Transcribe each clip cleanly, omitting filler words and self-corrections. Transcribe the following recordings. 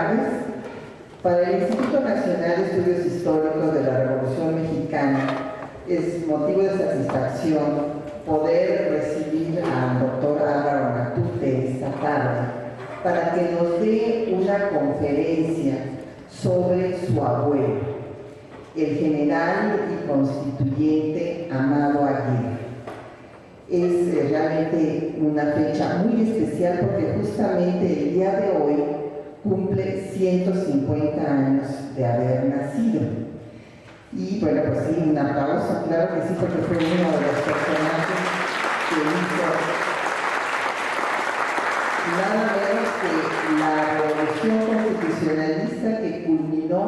tardes. Para el Instituto Nacional de Estudios Históricos de la Revolución Mexicana es motivo de satisfacción poder recibir al doctor Álvaro Matute esta tarde para que nos dé una conferencia sobre su abuelo, el general y constituyente Amado Aguirre. Es realmente una fecha muy especial porque justamente el día de hoy cumple 150 años de haber nacido. Y bueno, pues sí, un aplauso, claro que sí, porque fue uno de los personajes que hizo nada menos que la revolución constitucionalista que culminó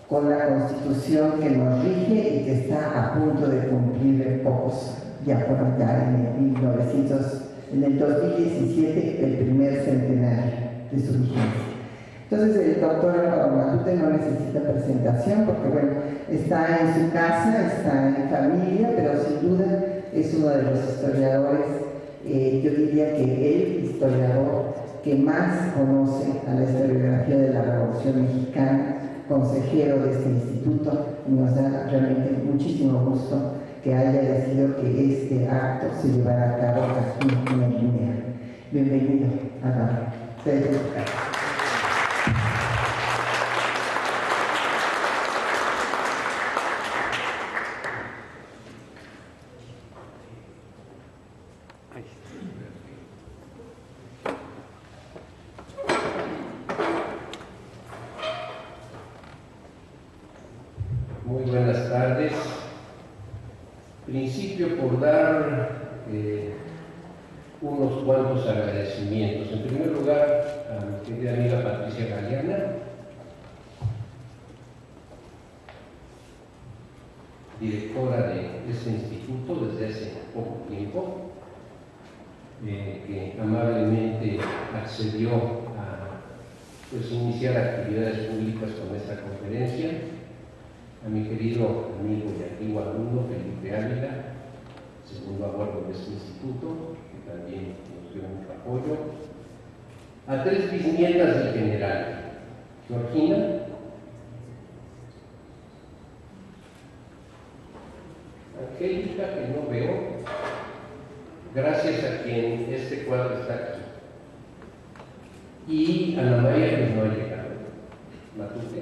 con la Constitución que nos rige y que está a punto de cumplir pocos, ya por allá en el 2017, el primer centenario de su vigencia. Entonces el doctor Álvaro Matute no necesita presentación porque bueno, está en su casa, está en familia, pero sin duda es uno de los historiadores, yo diría que el historiador que más conoce a la historiografía de la Revolución Mexicana, consejero de este instituto, y nos da realmente muchísimo gusto que haya decidido que este acto se llevara a cabo aquí en Guinea. Bienvenido, Álvaro. Muy buenas tardes. Principio por dar unos cuantos agradecimientos. En primer lugar, a mi querida amiga Patricia Galeana, directora de este instituto desde hace poco tiempo, que amablemente accedió a iniciar actividades públicas con esta conferencia. A mi querido amigo y antiguo alumno Felipe Ávila, segundo a bordo de este instituto, que también nos dio mucho apoyo. A tres bisnietas del general: Georgina, Angélica, que no veo, gracias a quien este cuadro está aquí, y Ana María, que no ha llegado, Matute,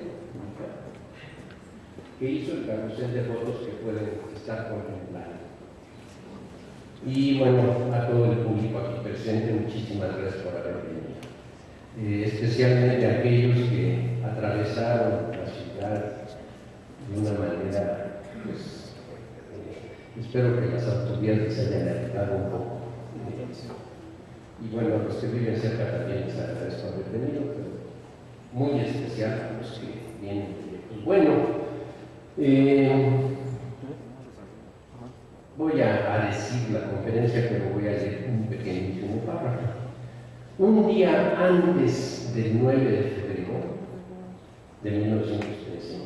que hizo el carrusel de fotos que pueden estar contemplando. Y bueno, a todo el público aquí presente, muchísimas gracias por haber venido. Especialmente a aquellos que atravesaron la ciudad de una manera, pues, espero que las autoridades se hayan alertado un poco. Y bueno, a los que viven cerca también les agradezco haber venido, pero muy especial a los que vienen de lejos. Bueno, voy a decir la conferencia, pero voy a leer un pequeñísimo párrafo. Un día antes del 9 de febrero de 1913,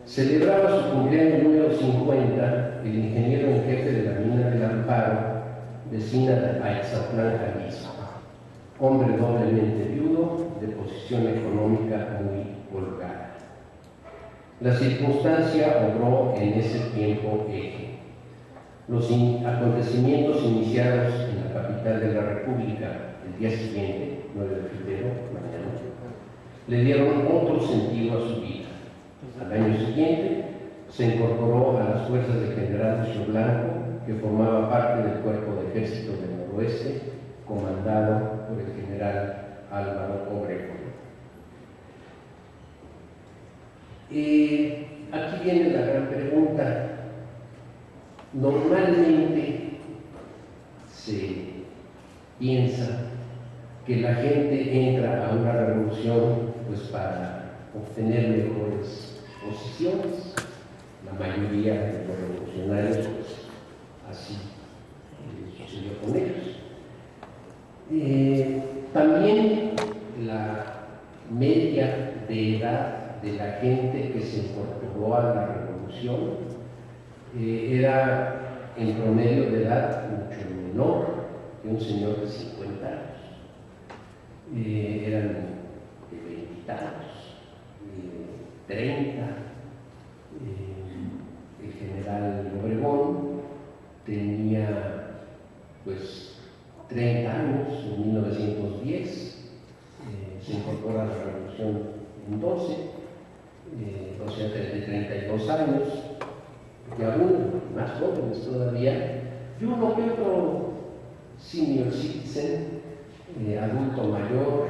celebraba su cumpleaños número 50 el ingeniero en jefe de la mina del Amparo, vecina de Aetzatlán, Jalisco, hombre doblemente viudo, de posición económica muy holgada. La circunstancia obró en ese tiempo eje. Los acontecimientos iniciados en la capital de la República el día siguiente, 9 de febrero, mañana, le dieron otro sentido a su vida. Al año siguiente se incorporó a las fuerzas del general Lucio Blanco, que formaba parte del cuerpo de ejército del noroeste, comandado por el general Álvaro Obregón. Aquí viene la gran pregunta. Normalmente se piensa que la gente entra a una revolución pues para obtener mejores posiciones. La mayoría de los revolucionarios pues así sucedió con ellos. También la media de edad de la gente que se incorporó a la revolución era en promedio de edad mucho menor que un señor de 50 años. Eran de tantos, 30. El general Obregón tenía pues 30 años en 1910, se incorpora a la Revolución en 12, o sea, de 32 años, y aún más jóvenes todavía, y uno que otro senior citizen, adulto mayor,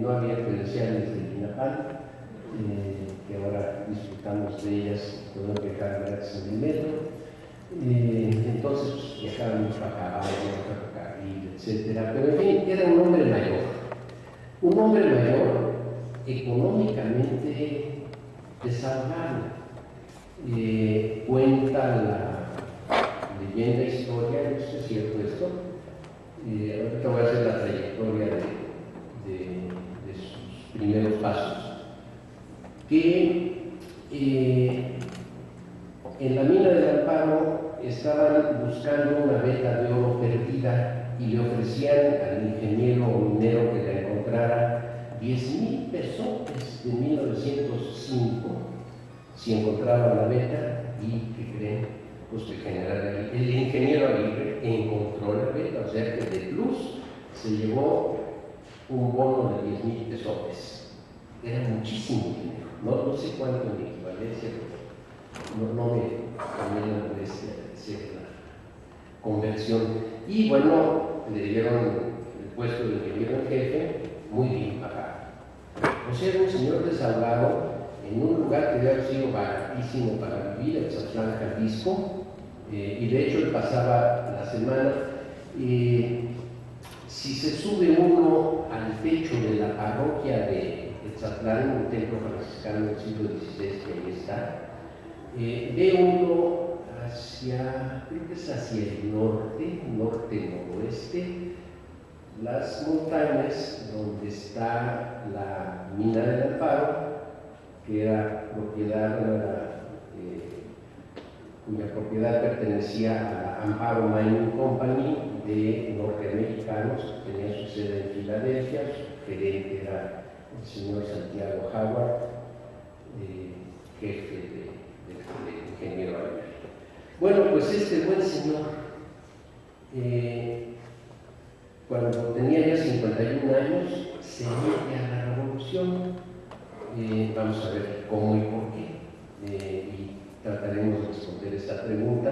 no había credenciales del INAPAM, que ahora disfrutamos de ellas, podemos viajar gratis en el metro. Entonces pues, viajábamos para caballo, para carril, etc. Pero en fin, era un hombre mayor económicamente desahogado. Cuenta la leyenda historia, no sé si es cierto esto, ahorita voy a hacer la trayectoria de sus primeros pasos, que en la mina del Amparo estaban buscando una veta de oro perdida y le ofrecían al ingeniero o minero que la encontrara 10,000 pesotes de 1905 si encontraba la veta. Y que creen, pues el ingeniero Aguirre encontró la veta, o sea que de plus se llevó un bono de 10,000 pesotes. Era muchísimo dinero, no sé cuánto en equivalencia, no me tomé la molestia de hacer la conversión. Y bueno, le dieron el puesto de ingeniero en jefe, muy bien pagado. O sea, era un señor desahogado en un lugar que debe haber sido baratísimo para vivir, el Zatlán, Jalisco, y de hecho él pasaba la semana. Si se sube uno al techo de la parroquia de Zatlán, un templo franciscano del siglo XVI que ahí está, ve uno hacia, creo que es hacia el norte-noroeste, las montañas donde está la mina del Amparo, que era propiedad, cuya propiedad pertenecía a la Amparo Mining Company de norteamericanos, que tenía su sede en Filadelfia. Su gerente era el señor Santiago Howard, jefe del ingeniero Aguirre. Bueno, pues este buen señor, cuando tenía ya 51 años, se mete a la revolución. Vamos a ver cómo y por qué, y trataremos de responder esta pregunta,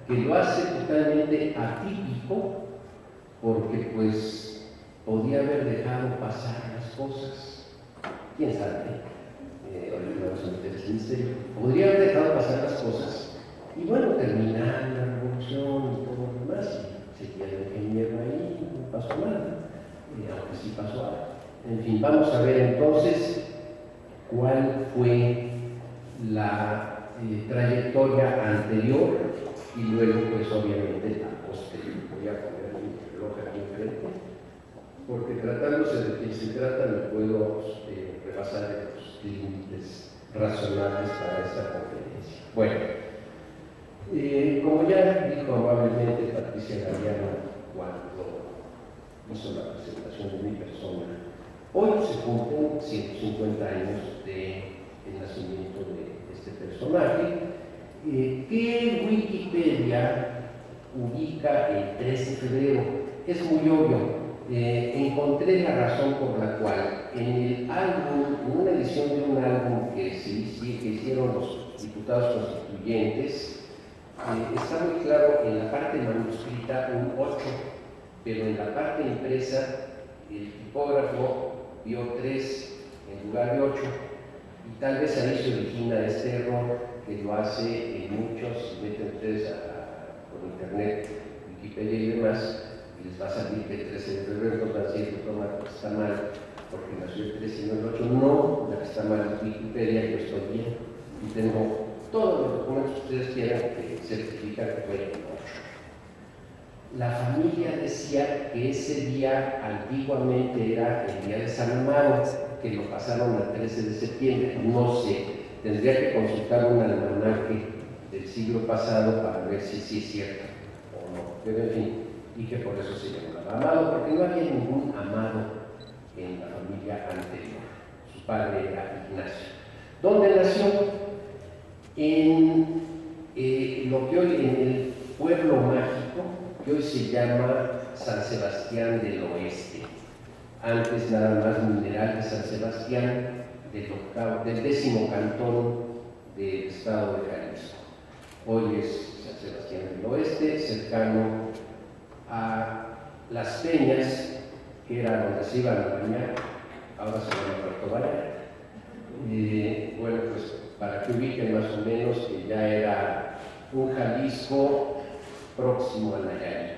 que lo hace totalmente atípico, porque pues podía haber dejado pasar las cosas, quién sabe, ahorita vamos a meter ese misterio, podría haber dejado pasar las cosas, y bueno, terminar la revolución y todo lo demás, y seguía el ingeniero ahí, no pasó nada, aunque sí pasó algo. En fin, vamos a ver entonces cuál fue la trayectoria anterior y luego pues obviamente la posterior. Voy a poner mi reloj aquí enfrente, porque tratándose de que se trata me puedo rebasar los límites razonables para esta conferencia. Bueno, como ya dijo amablemente Patricia Galeano cuando hizo la presentación de mi persona, hoy se cumplen 150 años del nacimiento de este personaje, que Wikipedia ubica el 13 de febrero. Es muy obvio. Encontré la razón por la cual en el álbum, en una edición de un álbum que hicieron los diputados constituyentes, está muy claro en la parte manuscrita un 8, pero en la parte impresa el tipógrafo vio 3 en lugar de 8, y tal vez ahí se origina este error que lo hace en muchos. Si meten ustedes por internet, Wikipedia y demás, y les va a salir que el 13 de febrero, entonces van a decir que está mal, porque nació el 13 y no el 8. No, la que está mal es Wikipedia, yo estoy bien, y tengo todos los documentos que ustedes quieran que certifican que fue el 8. La familia decía que ese día antiguamente era el día de San Amaro, que lo pasaron al 13 de septiembre, no sé, tendría que consultar un almanaque del siglo pasado para ver si sí es cierto o no, pero en fin, y que por eso se llamaba Amado, porque no había ningún Amado en la familia anterior. padre era Ignacio. ¿Dónde nació? En lo que hoy en el pueblo mágico, que hoy se llama San Sebastián del Oeste. Antes nada más mineral de San Sebastián del 10º cantón del estado de Jalisco. Hoy es San Sebastián del Oeste, cercano a Las Peñas, que era donde se iban a bañar, ahora se llama Puerto Vallarta. Bueno, pues para que ubiquen más o menos que ya era un Jalisco próximo a Nayarit.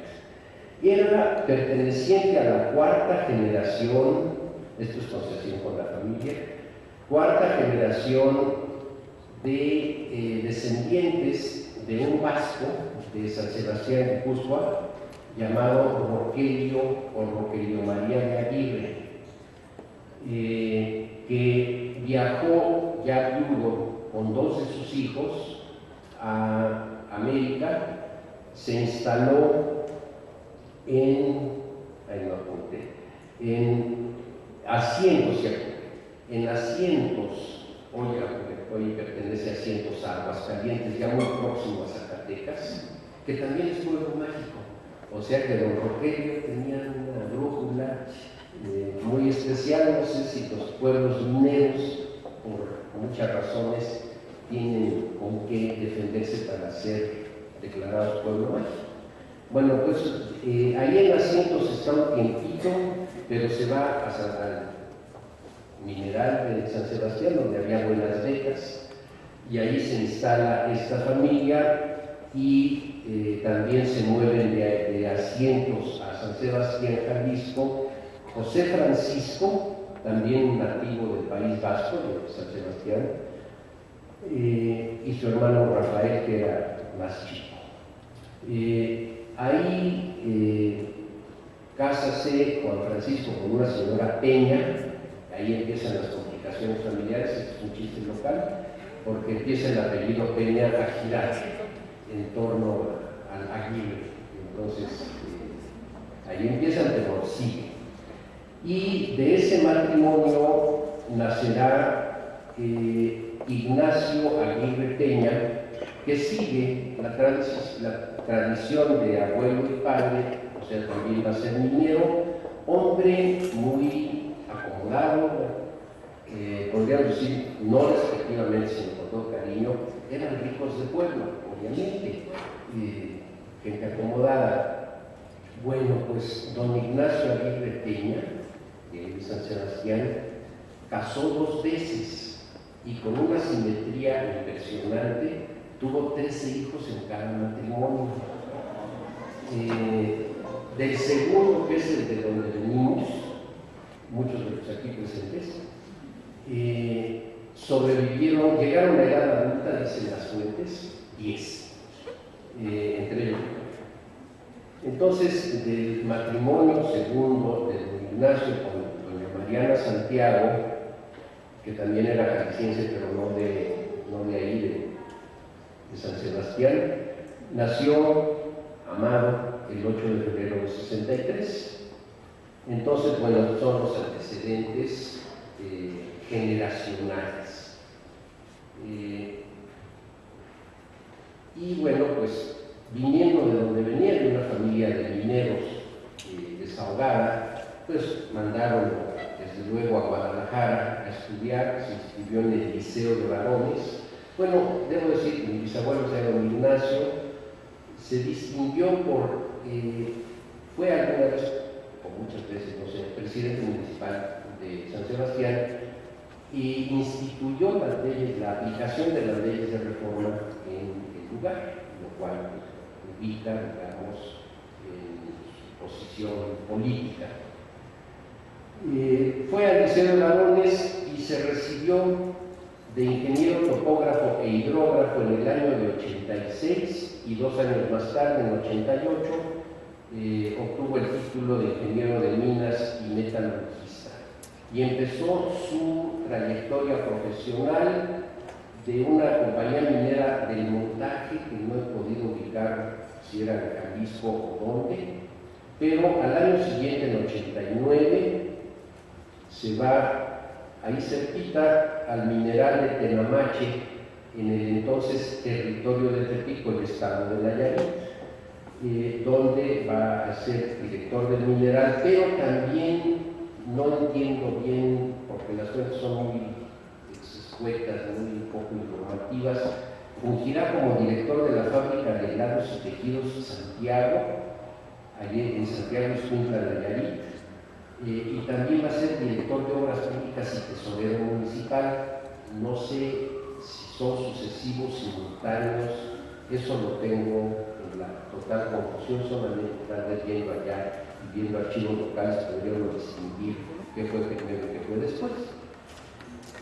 Era perteneciente a la cuarta generación, esto es concesión con la familia, cuarta generación de descendientes de un vasco de San Sebastián de Cusua, llamado Rogelio o Rogelio María de Aguirre, que viajó ya viudo con 2 de sus hijos a América, se instaló en Asientos, en Asientos, hoy pertenece a Asientos Aguascalientes, ya muy próximo a Zacatecas, que también es pueblo mágico. O sea que don Rogelio tenía una brújula muy especial. No sé si los pueblos mineros, por muchas razones, tienen con qué defenderse para ser declarados pueblo mágico. Bueno, pues ahí en Asientos está un tiempito, pero se va al mineral de San Sebastián, donde había buenas becas, y ahí se instala esta familia y también se mueven de Asientos a San Sebastián, Jalisco, José Francisco, también un nativo del País Vasco, de San Sebastián, y su hermano Rafael, que era más chico. Ahí cásase Juan Francisco con una señora Peña, ahí empiezan las complicaciones familiares, es un chiste local, porque empieza el apellido Peña a girar en torno al Aguirre. Entonces, ahí empiezan, pero sigue. Y de ese matrimonio nacerá Ignacio Aguirre Peña, que sigue la tradición de abuelo y padre, o sea, también va a ser minero, hombre muy acomodado, podríamos decir, no respectivamente, sino con todo cariño, eran ricos de pueblo, obviamente, gente acomodada. Bueno, pues don Ignacio Aguirre Peña, de San Sebastián, casó 2 veces y con una simetría impresionante, tuvo 13 hijos en cada matrimonio. Del segundo, que es el de donde venimos, muchos de los aquí presentes, sobrevivieron, llegaron a la edad adulta, dicen las fuentes, 10, entre ellos. Entonces, del matrimonio segundo de don Ignacio con doña Mariana Santiago, que también era jalisciense, pero no de ahí, de San Sebastián, nació Amado el 8 de febrero de 63. Entonces, bueno, son los antecedentes generacionales. Y bueno, pues viniendo de donde venía, de una familia de mineros desahogada, pues mandaron desde luego a Guadalajara a estudiar, se inscribió en el Liceo de Varones. Bueno, debo decir que mi bisabuelo era don Ignacio, se distinguió fue alguna vez, o muchas veces, no sé, presidente municipal de San Sebastián, y instituyó las leyes, la aplicación de las leyes de reforma en el lugar, lo cual ubica, digamos, en posición política. Fue al Liceo de Varones y se recibió de ingeniero topógrafo e hidrógrafo en el año de 86 y 2 años más tarde, en 88, obtuvo el título de ingeniero de minas y metalurgista y empezó su trayectoria profesional de una compañía minera del montaje, que no he podido ubicar si era en Jalisco o dónde, pero al año siguiente, en 89, se va ahí cerquita al mineral de Tenamache, en el entonces territorio de Tepico, el estado de Nayarit, donde va a ser director del mineral, pero también no entiendo bien, porque las fuentes son muy escuetas, muy poco informativas, fungirá como director de la fábrica de helados y tejidos Santiago, allí en Santiago Escuintla, Nayarit, y también va a ser director de obras públicas y tesorero municipal. No sé si son sucesivos, simultáneos, eso lo tengo en la total confusión, solamente tal vez viendo allá y viendo archivos locales podríamos distinguir qué fue primero y qué fue después.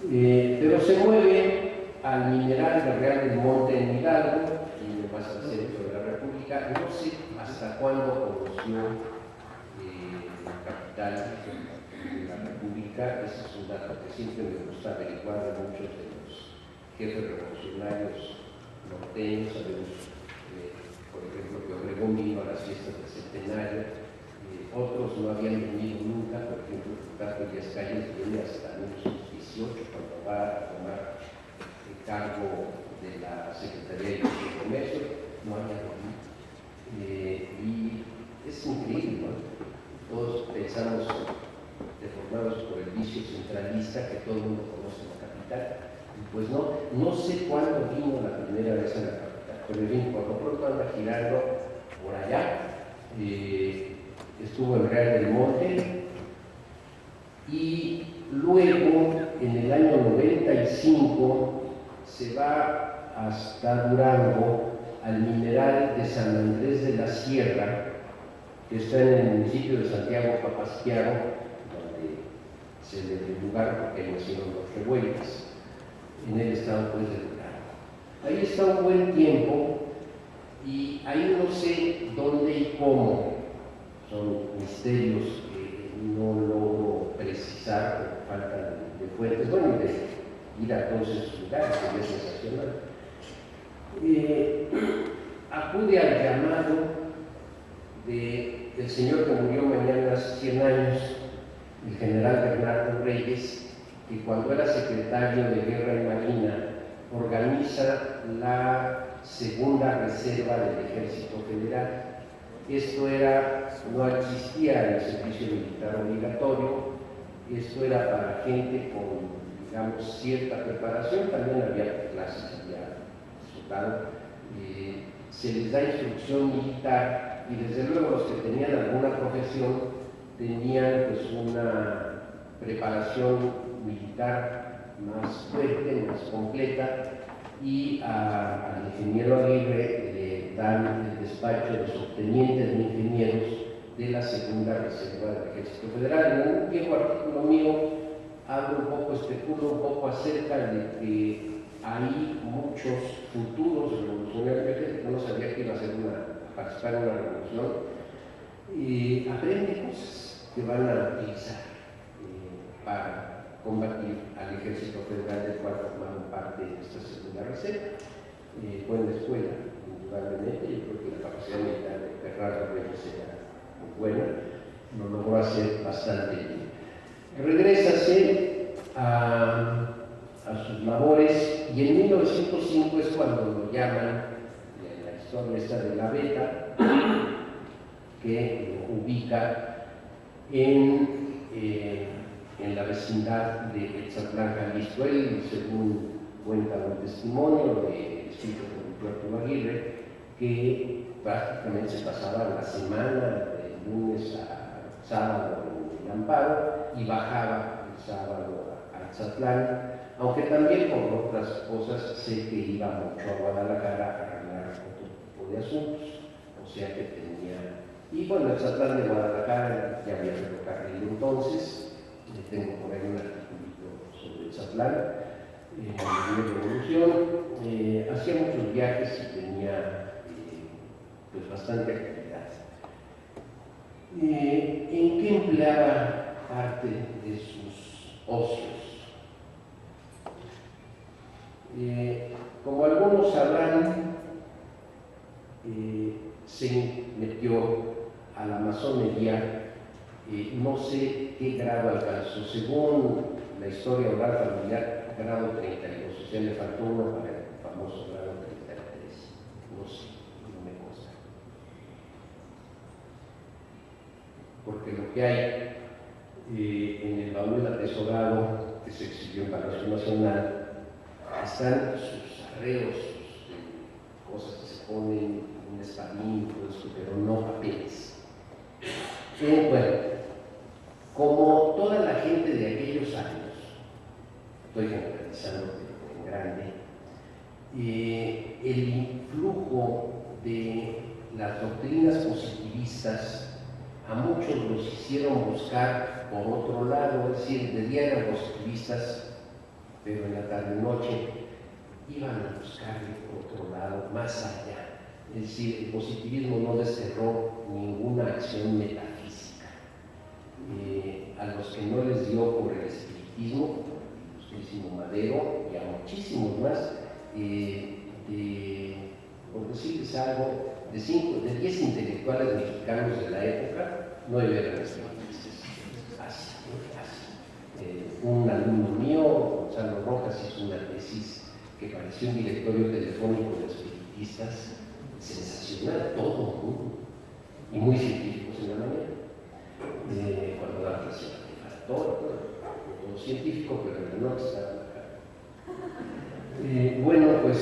Pero se mueve al mineral de Real del Monte en Hidalgo, y me pasa al centro de la República. No sé hasta cuándo conoció la capital de la República. Ese es un dato que siempre me gusta averiguar de muchos de los jefes revolucionarios norteños. Sabemos, por ejemplo, que Obregón vino a las fiestas del centenario, otros no habían venido nunca. Por ejemplo, Plutarco Elías Calles viene hasta 1918, cuando va a tomar el cargo de la Secretaría de Comercio, no había venido. Y es increíble, ¿no? Todos pensamos, deformados por el vicio centralista, que todo el mundo conoce la capital. Y pues no sé cuándo vino la primera vez a la capital, pero en fin, por lo pronto anda girando por allá. Estuvo en Real del Monte y luego, en el año 95, se va hasta Durango, al mineral de San Andrés de la Sierra, que está en el municipio de Santiago Papasquiaro, donde se le dio lugar porque nacieron los revueltas, en el estado pues, de Durango. Ahí está un buen tiempo y ahí no sé dónde y cómo, son misterios que no logro precisar por falta de fuentes, bueno, de ir a todos esos lugares, que es sensacional. Acude al llamado del señor que murió mañana hace 100 años, el general Bernardo Reyes, que cuando era secretario de Guerra y Marina organiza la segunda reserva del Ejército Federal. Esto era, no existía el servicio militar obligatorio, esto era para gente con, digamos, cierta preparación, también había clases ya soldado. Se les da instrucción militar y desde luego los que tenían alguna profesión tenían pues una preparación militar más fuerte, más completa, y al ingeniero Aguirre le dan el despacho de subteniente de ingenieros de la segunda reserva del Ejército Federal. En un viejo artículo mío hablo un poco, especulo un poco acerca de que hay muchos futuros revolucionarios que no sabía que iba a participar en una revolución, y aprende cosas que van a utilizar para combatir al Ejército Federal, del cual formaron parte de esta segunda reserva. Fue en la escuela, indudablemente. Yo creo que la capacidad militar de Bernardo Reyes era muy buena, lo logró hacer bastante bien. Regrésase a sus labores y en 1905 es cuando lo llaman, en la historia esta de la Beta, que lo ubica en la vecindad de Etzatlán, Jalisco. Él, según cuenta un testimonio de escrito por Puerto Aguirre, que prácticamente se pasaba la semana de lunes a sábado en el Amparo y bajaba el sábado a Etzatlán, aunque también por otras cosas sé que iba mucho a Guadalajara a arreglar otro tipo de asuntos, o sea que tenía. Y bueno, Etzatlán de Guadalajara ya había ferrocarril entonces. Tengo por ahí un artículo sobre Etzatlán, en la Revolución. Hacía muchos viajes y tenía pues bastante actividad. ¿En qué empleaba parte de sus ocios? Como algunos sabrán, se metió a la masonería. No sé qué grado alcanzó. Según la historia oral familiar grado 32, o sea, le faltó uno para el famoso grado 33, no sé, no me consta. Porque lo que hay en el baúl del atesorado que se exhibió en Palacio Nacional están sus arreos, sus cosas que se ponen, un espadín, todo esto, pero no papeles. Bueno, como toda la gente de aquellos años, estoy generalizando en grande, el influjo de las doctrinas positivistas a muchos los hicieron buscar por otro lado, es decir, de día eran positivistas, pero en la tarde-noche iban a buscarle por otro lado, más allá. Es decir, el positivismo no desterró ninguna acción metafísica. A los que no les dio por el espiritismo, como el ilustrísimo Madero, y a muchísimos más, por decirles algo, de 10 intelectuales mexicanos de la época, 9 eran espiritistas. Así. Un alumno mío, Gonzalo Rojas, hizo una tesis que pareció un directorio telefónico de espiritistas, sensacional, todo, y muy científicos en la mañana. Cuando daba clase todo científico, pero en la noche estaba acá. Bueno, pues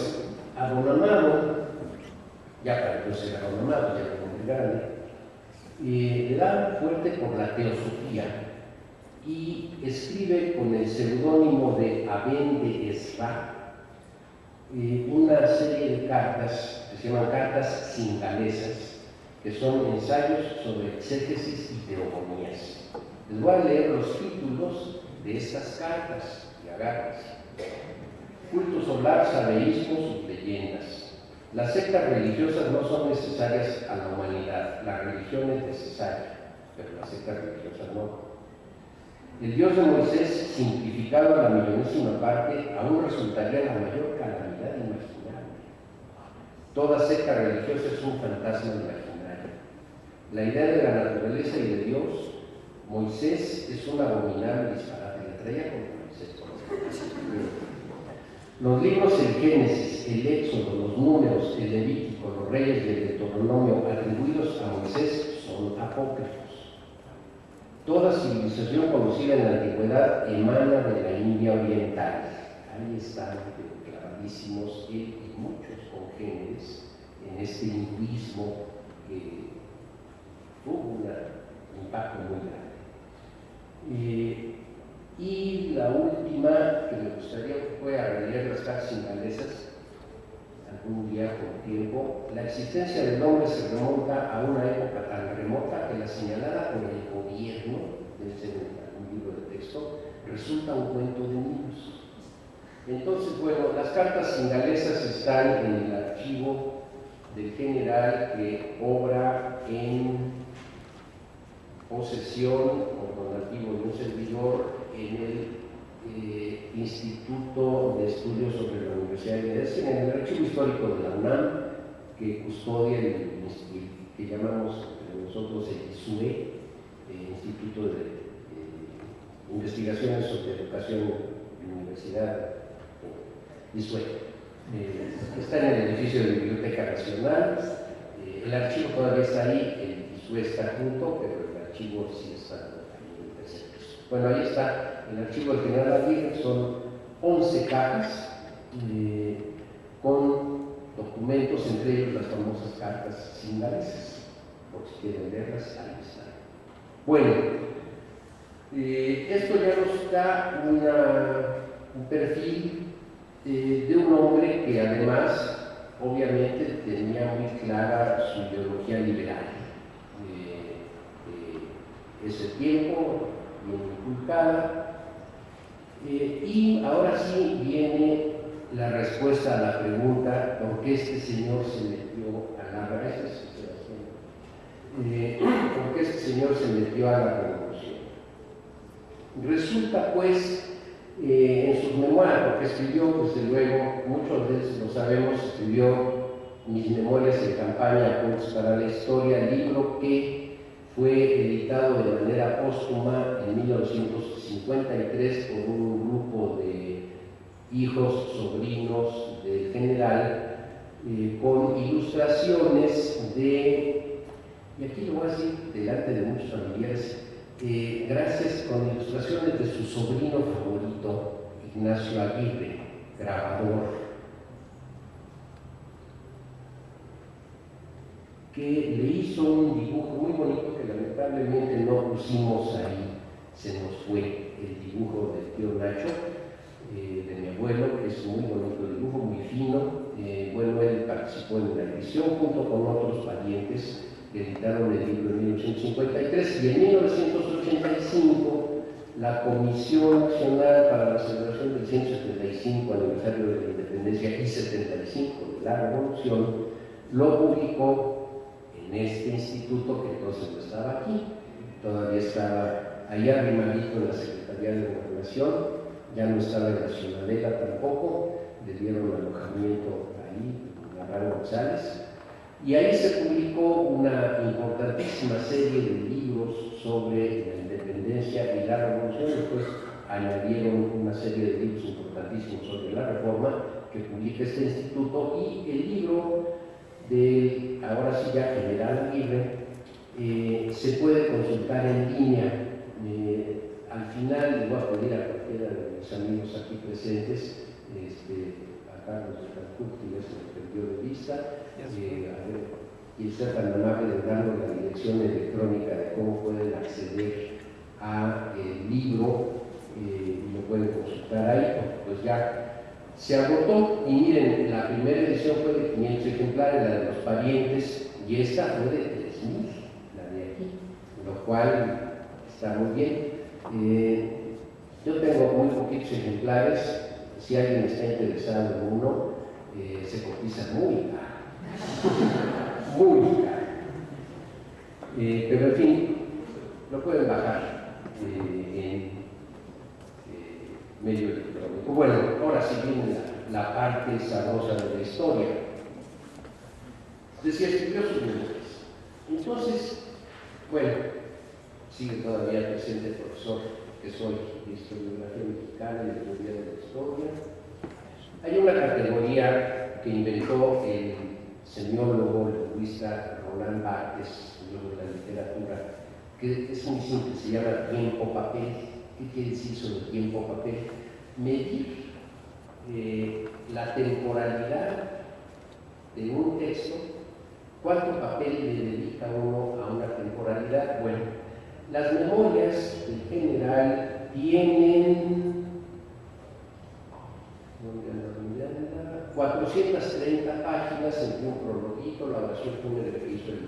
a don Amado, ya para no ser a don Amado, ya como muy grande, le da fuerte por la teosofía y escribe con el seudónimo de Abén de Esra una serie de cartas que se llaman cartas singalesas, que son ensayos sobre exégesis y teogonías. Les voy a leer los títulos de estas cartas y agarras. Culto solar, sabeísmo, sus leyendas. Las sectas religiosas no son necesarias a la humanidad, la religión es necesaria, pero las sectas religiosas no. El Dios de Moisés, simplificado a la millonésima parte, aún resultaría la mayor calamidad imaginable. Toda secta religiosa es un fantasma imaginario. La idea de la naturaleza y de Dios, Moisés, es un abominable disparate. La traía con Moisés. Los libros, el Génesis, el Éxodo, los Números, el Levítico, los Reyes y el Deuteronomio atribuidos a Moisés son apócrifos. Toda civilización conocida en la antigüedad emana de la India oriental. Ahí están clavadísimos él y muchos congéneres en este hinduismo que tuvo un impacto muy grande. Y la última que me gustaría fue a releer las cartas singalesas algún día con tiempo. La existencia del hombre se remonta a una época tan remota que la señalada por el gobierno, debe ser un libro de texto, resulta un cuento de niños. Entonces, bueno, las cartas singalesas están en el archivo del general que obra en posesión o donativo de un servidor en el Instituto de Estudios sobre la Universidad de Medellín, en el archivo histórico de la UNAM, que custodia el que llamamos nosotros el ISUE, el Instituto de Investigaciones sobre Educación de la Universidad ISUE. Está en el edificio de la Biblioteca Nacional. El archivo todavía está ahí, el ISUE está junto, pero el archivo sí está en el tercer piso. Bueno, ahí está el archivo del general Aguirre, son 11 cajas con documentos, entre ellos las famosas cartas singalesas, por si quieren verlas, ahí están. Bueno, esto ya nos da un perfil de un hombre que además, obviamente, tenía muy clara su ideología liberal. Ese tiempo, bien inculcada. Y ahora sí viene la respuesta a la pregunta: ¿por qué este señor se metió a la ¿por qué este señor se metió a la revolución? Resulta pues, en sus memorias, porque escribió, desde luego, muchos de ellos lo sabemos, escribió Mis memorias en campaña, Apuntes para la Historia, libro que fue editado de manera póstuma en 1953 por un grupo de hijos, sobrinos del general, con ilustraciones de, y aquí lo voy a decir delante de muchos familiares, gracias, con ilustraciones de su sobrino favorito, Ignacio Aguirre, grabador, que le hizo un dibujo muy bonito que lamentablemente no pusimos ahí, se nos fue el dibujo del tío Nacho, de mi abuelo, que es muy bonito el dibujo, muy fino. Bueno, él participó en la edición junto con otros parientes que editaron el libro en 1953 y en 1985 la Comisión Nacional para la Celebración del 175 aniversario de la Independencia y 75 de la Revolución lo publicó en este instituto, que entonces no estaba aquí, todavía estaba allá arrimadito en la Secretaría de Gobernación, ya no estaba en la Ciudadela tampoco, le dieron alojamiento ahí, en Navarro González, y ahí se publicó una importantísima serie de libros sobre la independencia y la revolución. Después añadieron una serie de libros importantísimos sobre la reforma que publica este instituto, y el libro de, ahora sí ya, General Aguirre, se puede consultar en línea. Al final le voy a pedir a cualquiera de mis amigos aquí presentes, a Carlos de Calcuti, ya se me perdió de vista, a ver, y ser tan amable de darnos la dirección electrónica de cómo pueden acceder al libro, y lo pueden consultar ahí, pues ya se agotó. Y miren, la primera edición fue de 500 ejemplares, la de los parientes, y esta fue de 3000, la de aquí, lo cual está muy bien. Yo tengo muy poquitos ejemplares, si alguien está interesado en uno, se cotiza muy caro, muy caro. Pero en fin, lo pueden bajar en medio electrónico. Bueno, ahora sí viene la parte sabrosa de la historia. Decía, escribió sus memorias. Entonces, bueno, sigue todavía presente el profesor que soy de historiografía mexicana y de teoría de la historia. Hay una categoría que inventó el semiólogo, el lingüista Roland Barthes, señor de la literatura, que es muy simple, se llama tiempo-papel. ¿Qué quiere decir sobre tiempo-papel? Medir la temporalidad de un texto, cuánto papel le dedica uno a una temporalidad. Bueno, las memorias en general tienen 430 páginas entre un prologuito, la oración fúnebre que hizo el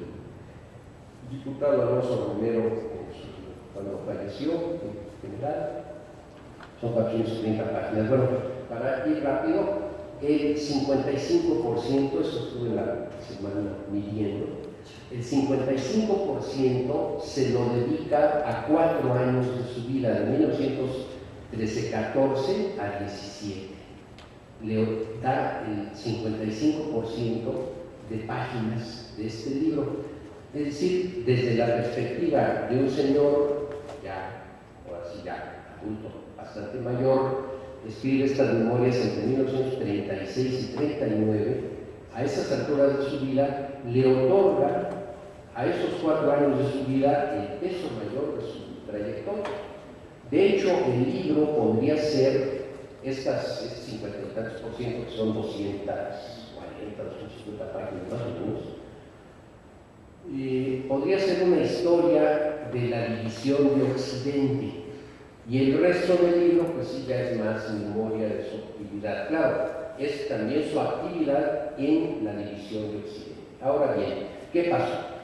diputado Alonso Romero cuando falleció, en general, son 430 páginas. Bueno, para ir rápido, el 55%, eso estuve la semana midiendo, el 55% se lo dedica a 4 años de su vida, de 1913-14 a 17. Le da el 55% de páginas de este libro. Es decir, desde la perspectiva de un señor ya, ahora sí ya, adulto, bastante mayor, escribe estas memorias entre 1936 y 39, a esas alturas de su vida, le otorga a esos 4 años de su vida el peso mayor de su trayectoria. De hecho, el libro podría ser este 50 y tantos por ciento, que son 240, 250 páginas más o menos, podría ser una historia de la división de Occidente, y el resto del libro pues sí ya es más memoria de su actividad. Claro, es también su actividad en la división de Occidente. Ahora bien, ¿qué pasó?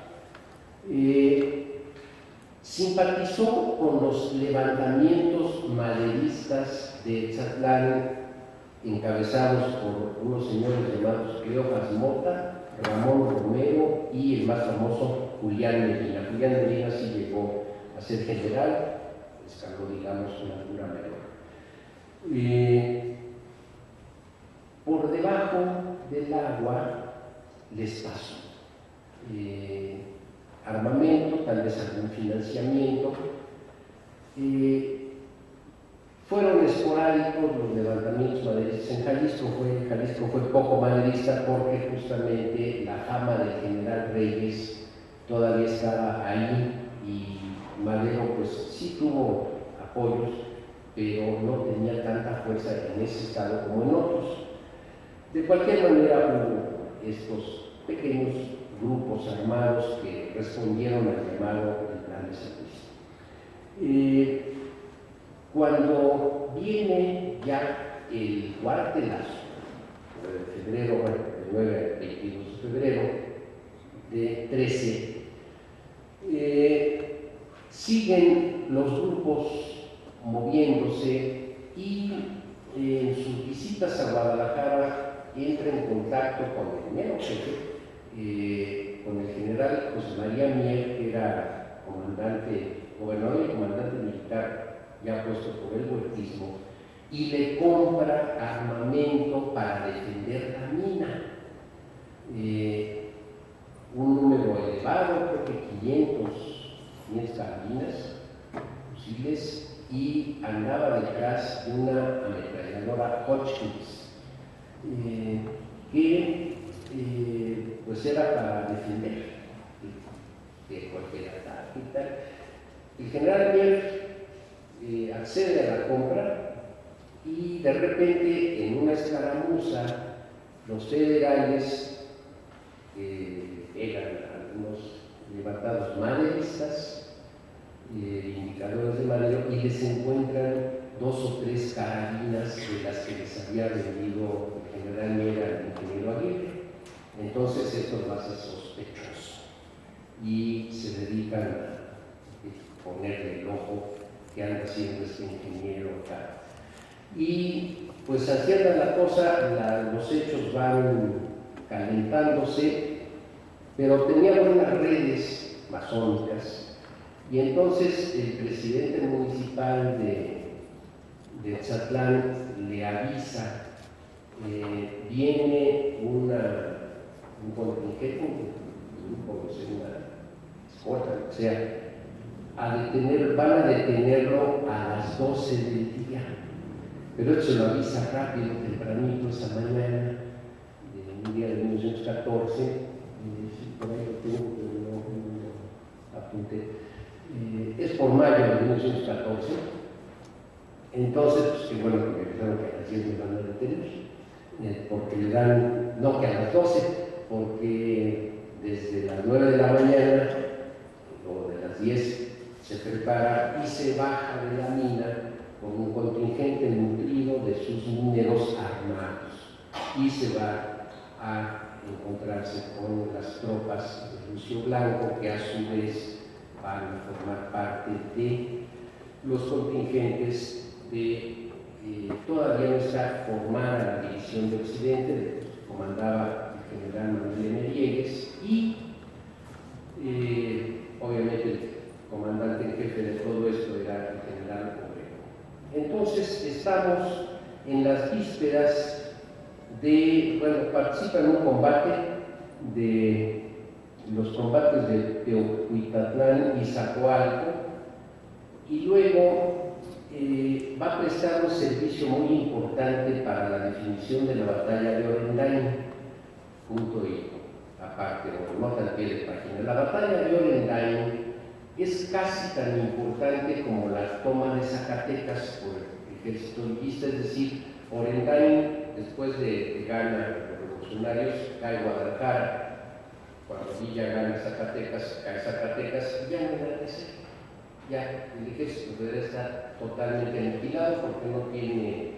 Simpatizó con los levantamientos maderistas de Etzatlán, encabezados por unos señores llamados Cleofas Mota, Ramón Romero y el más famoso Julián Medina. Julián Medina sí llegó a ser general, escaló, digamos, una altura mayor. Por debajo del agua les pasó. armamento, tal vez algún financiamiento. Fueron esporádicos los levantamientos maderistas en Jalisco. Jalisco fue poco maderista porque justamente la fama del general Reyes todavía estaba ahí y Madero pues sí tuvo apoyos, pero no tenía tanta fuerza en ese estado como en otros. De cualquier manera hubo estos pequeños grupos armados que respondieron al llamado del plan de San Luis. Cuando viene ya el cuartelazo, de febrero, bueno, del 9 al 22 de febrero de 13, siguen los grupos moviéndose y en sus visitas a Guadalajara entra en contacto con el mero jefe, con el general José María Mier, que era gobernador y comandante militar ya puesto por el huertismo, y le compra armamento para defender la mina. Un número elevado, creo que 500 carabinas, fusiles, y andaba detrás de una ametralladora Hotchkiss, que pues era para defender de cualquier ataque y tal. El general Mier accede a la compra y de repente en una escaramuza los federales eran algunos levantados maderistas, indicadores de Madero, y les encuentran 2 o 3 carabinas de las que les había vendido el general Mier al ingeniero Aguirre. Entonces esto lo hace sospechoso y se dedican a ponerle el ojo que anda haciendo este ingeniero acá. Y pues así anda la cosa, los hechos van calentándose, pero tenía unas redes masónicas, y entonces el presidente municipal de Tzatlán le avisa, viene un contingente, un grupo, no sé, una escolta, o sea, van a detenerlo a las 12 del día, pero él se lo avisa rápido, tempranito, esa mañana, de un día de 1914, por ahí lo tengo, pero no apunté, es por mayo de 1914, entonces, pues qué bueno que me dijeron que a las 10 me van a detener, porque le dan, no que a las 12, porque desde las 9 de la mañana, o de las 10, se prepara y se baja de la mina con un contingente nutrido de sus mineros armados y se va a encontrarse con las tropas de Lucio Blanco, que a su vez van a formar parte de los contingentes de todavía no está formada la división de Occidente, que comandaba el general Manuel Meriegues, y obviamente el comandante en jefe de todo esto era el general Obrego. Entonces estamos en las vísperas participa en un combate de los combates de Teocuitatlán y Zacoalco, y luego va a prestar un servicio muy importante para la definición de la batalla de Orendain, punto y aparte, o nota al pie de página. La batalla de Orendain es casi tan importante como la toma de Zacatecas por el ejército vista, es decir, Orendain, después de que ganan los revolucionarios, cae Guadalajara. Cuando Villa gana Zacatecas, cae Zacatecas, y ya no hay nada que hacer. Ya el ejército debe estar totalmente aniquilado porque no tiene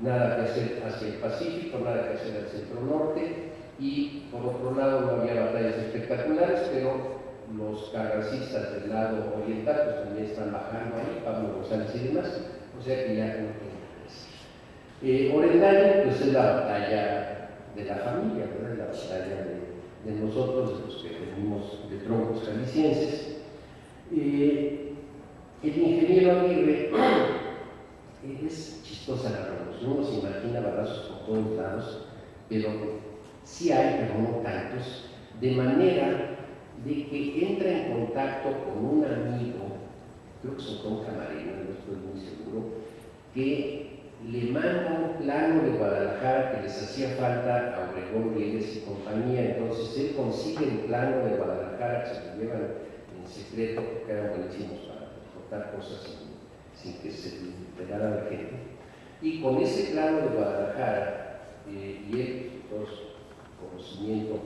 nada que hacer hacia el Pacífico, nada que hacer al centro norte, y por otro lado no había batallas espectaculares, pero los carrancistas del lado oriental pues también están bajando ahí, Pablo González y demás, o sea que ya no tiene nada que decir. Orendain pues es la batalla de la familia, ¿verdad? La batalla de nosotros, de los que venimos de troncos jaliscienses. El ingeniero Aguirre, es chistosa la revolución, uno se imagina balazos por todos lados, pero sí hay, pero no tantos, de manera de que entra en contacto con un amigo, creo que son un camarero, no estoy muy seguro, que le manda un plano de Guadalajara que les hacía falta a Obregón, Villegas y compañía. Entonces él consigue el plano de Guadalajara, que se lo llevan en secreto porque eran buenísimos para cortar cosas sin que se enterara la gente. Y con ese plano de Guadalajara, y él, por conocimiento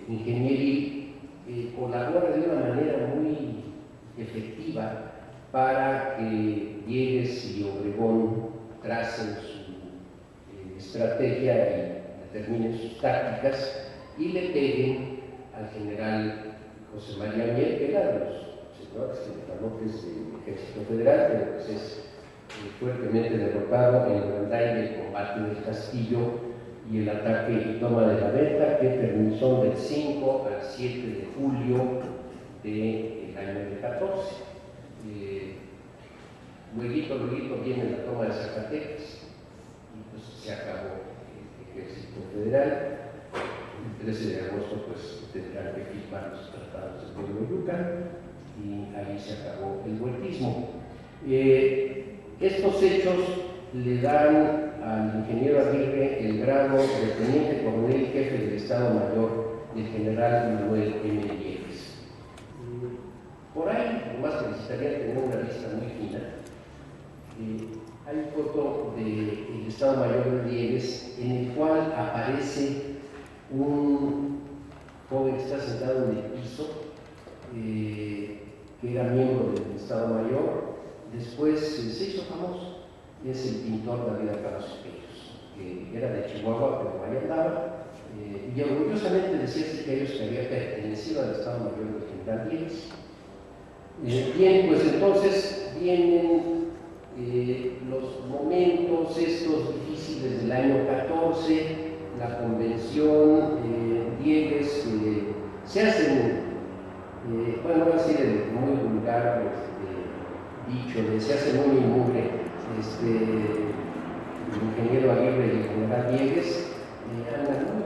ingenieril, colabora de una manera muy efectiva para que Villegas y Obregón tracen su estrategia y determinen sus tácticas y le peguen al general José María Mier, que era de los señores generalotes del Ejército Federal, pero pues es fuertemente derrotado en el Andaime, el combate del Castillo y el ataque y toma de la Venta, que terminó del 5 al 7 de julio del año del 14. Luego viene la toma de Zacatecas y pues se acabó el Ejército Federal. El 13 de agosto pues tendrán que firmar los tratados de Toluca y ahí se acabó el huertismo. Estos hechos le dan al ingeniero Aguirre el grado de teniente coronel jefe del Estado Mayor del general Manuel M. Villegas. Por ahí, nomás necesitaría tener una lista muy fina. Hay foto del Estado Mayor de Villegas en el cual aparece un joven que está sentado en el piso, que era miembro del Estado Mayor. Después se hizo famoso, es el pintor David Alcalá Siqueiros, que era de Chihuahua, pero ahí andaba, y orgullosamente decía Siqueiros que había pertenecido al Estado Mayor del general Villegas. Bien, pues entonces vienen los momentos estos difíciles del año 14, la convención, Villegas, se hacen, bueno, voy a decir muy vulgar, dicho, se hace muy mugre, el ingeniero Aguirre y el general Villegas andan muy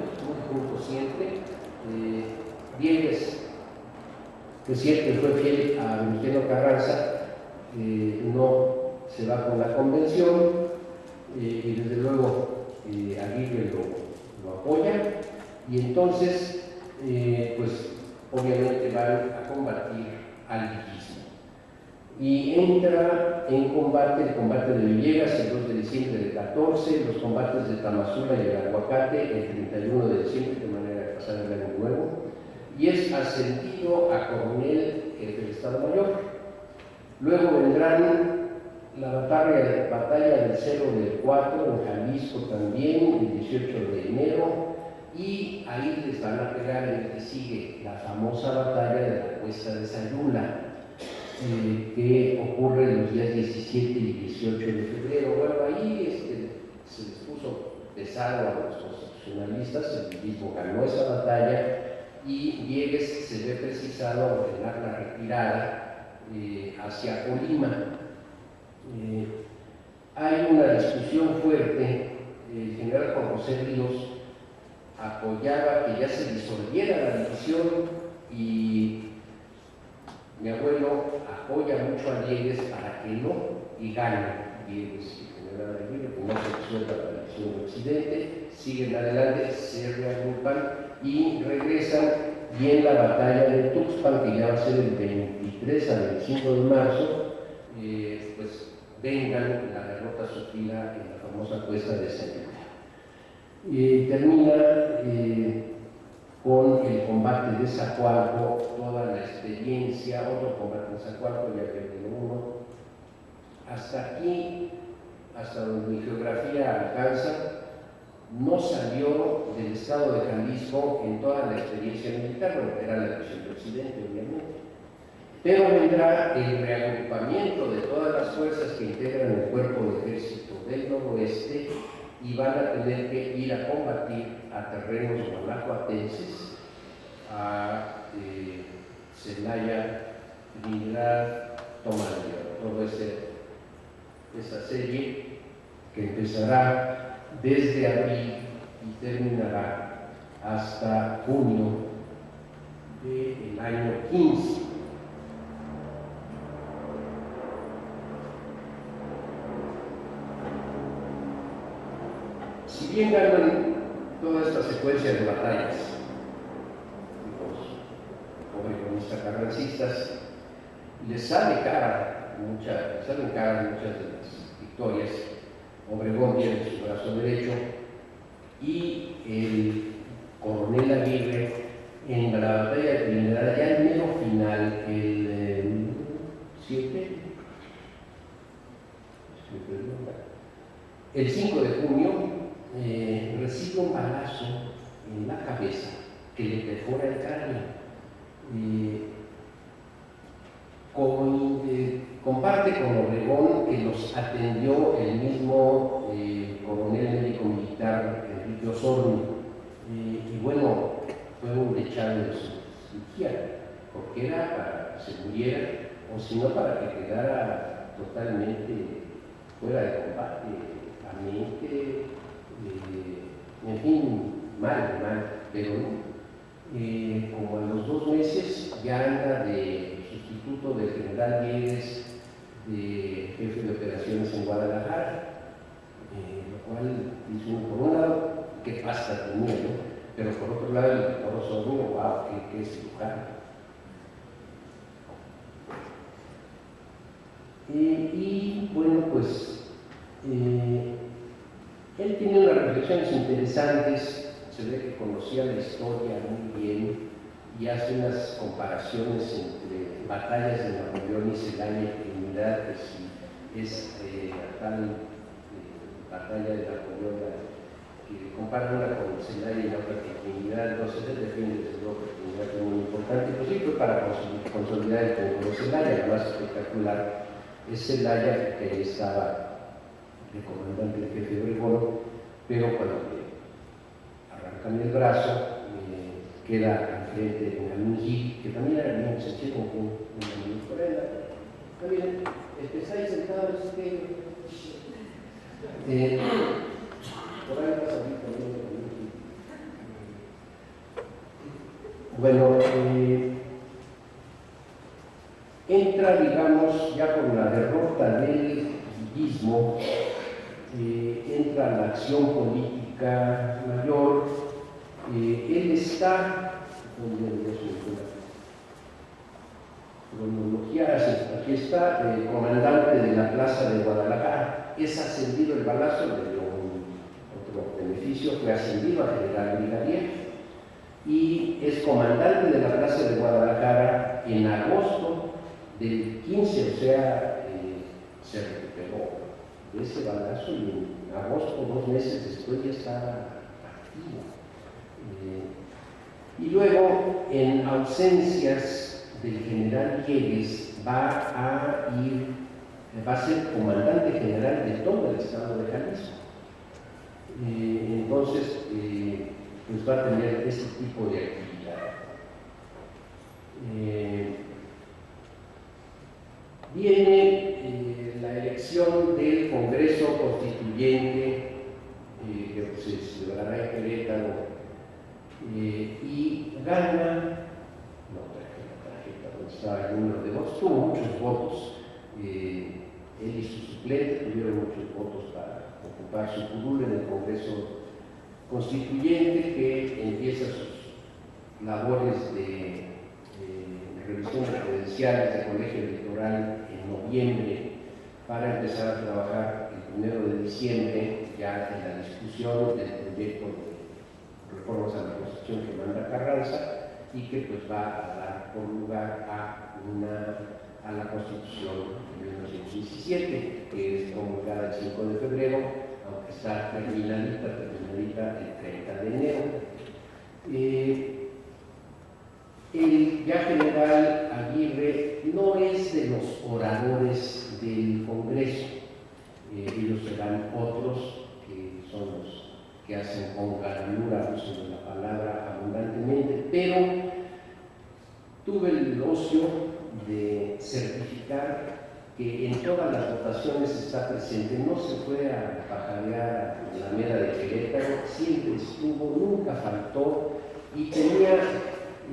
juntos siempre. Villegas, que siempre fue fiel a Venustiano Carranza, no se va con la convención, y desde luego Aguirre lo apoya, y entonces pues obviamente van a combatir al villismo. Y entra en combate el combate de Villegas el 2 de diciembre del 14, los combates de Tamazula y el Aguacate el 31 de diciembre, de manera de pasar el año nuevo, y es ascendido a coronel jefe del Estado Mayor. Luego vendrán la batalla del 0 del 4 en Jalisco también, el 18 de enero, y ahí les van a pegar en el que sigue la famosa batalla de la Cuesta de Sayula, que ocurre los días 17 y 18 de febrero. Bueno, ahí se les puso pesado a los constitucionalistas, el mismo ganó esa batalla y Villegas se ve precisado a ordenar la retirada hacia Colima. Hay una discusión fuerte. El general Juan José Ríos apoyaba que ya se disolviera la división y mi abuelo apoya mucho a Villegas para que no, y gane Villegas y general Aguirre, que no se disuelva la división del occidente, siguen adelante, se reagrupan y regresan, y en la batalla de Tuxpan, que ya va a ser el 23 al 25 de marzo, pues vengan la derrota sufrida en la famosa Cuesta de Sayula. Termina con el combate de Zacualco, toda la experiencia, otro combate en Zacualco, ya que tiene uno. Hasta aquí, hasta donde mi geografía alcanza, no salió del estado de Jalisco en toda la experiencia militar, bueno, era la división del occidente, obviamente. Pero vendrá el reagrupamiento de todas las fuerzas que integran el cuerpo de ejército del noroeste y van a tener que ir a combatir a terrenos guanajuatenses, a Celaya, Trinidad, Tomalia, toda esa serie que empezará desde abril y terminará hasta junio del año 15. Si bien ganan toda esta secuencia de batallas, los obregonistas carrancistas, les salen caras muchas de las victorias. Obregón pierde su brazo derecho y el coronel Aguirre en la batalla de Trinidad, ya en mero final, el 5 de junio, recibe un balazo en la cabeza que le perfora el cráneo. Comparte con Obregón, que los atendió el mismo coronel médico militar Enrique Osorno, y bueno, fue un dechado de su cirugía, porque era para que se muriera, o si no para que quedara totalmente fuera de combate, a mente, en fin, mal, pero como a los 2 meses ya anda de sustituto del general Diegues, de jefe de operaciones en Guadalajara, lo cual dice uno, por un lado, qué pasta tenía, ¿no? Pero por otro lado, el doctor Osorno, wow, qué cirujano. Y bueno, pues él tiene unas reflexiones interesantes, se ve que conocía la historia muy bien y hace unas comparaciones entre batallas de Napoleón y Celaya y Trinidad, que si es la tal batalla de Napoleón, que compara una con Celaya y la otra con Trinidad. Entonces él defiende desde luego que Trinidad es muy importante, pues sí fue para consolidar el triunfo de Celaya. Lo más espectacular es Celaya, que estaba de comandante de jefe de Obregón, pero cuando arrancan el brazo, queda al frente de Namuncí, que también era bien sencillo con una ministra. También estáis sentados, por ahí pasa también. Bueno, entra, digamos, ya con la derrota del villismo, entra la acción política mayor. Él está, aquí está, comandante de la plaza de Guadalajara. Es ascendido, el balazo le dio otro beneficio, fue ascendido a general brigadier y es comandante de la plaza de Guadalajara en agosto del 15, o sea, se recuperó de ese balazo y en agosto, 2 meses después, ya estaba activo. Y luego, en ausencias del general Diegues, va a ser comandante general de todo el estado de Jalisco. Entonces, pues va a tener este tipo de actividad. Viene la elección del Congreso Constituyente, que se celebrará en Querétaro, y gana, no traje la tarjeta donde estaba el número de votos, tuvo muchos votos. Él y su suplente tuvieron muchos votos para ocupar su curul en el Congreso Constituyente, que empieza sus labores de revisión de credenciales de colegio electoral en noviembre, para empezar a trabajar el 1 de diciembre ya en la discusión del proyecto de reformas a la Constitución que manda Carranza y que pues va a dar por lugar a la Constitución de 1917, que es promulgada el 5 de febrero, aunque está terminadita el 30 de enero. El ya general Aguirre no es de los oradores del Congreso, ellos serán otros que son los que hacen con garantía uso de la palabra abundantemente, pero tuve el ocio de certificar que en todas las votaciones está presente, no se fue a pajarear a la Alameda de Querétaro, siempre estuvo, nunca faltó y tenía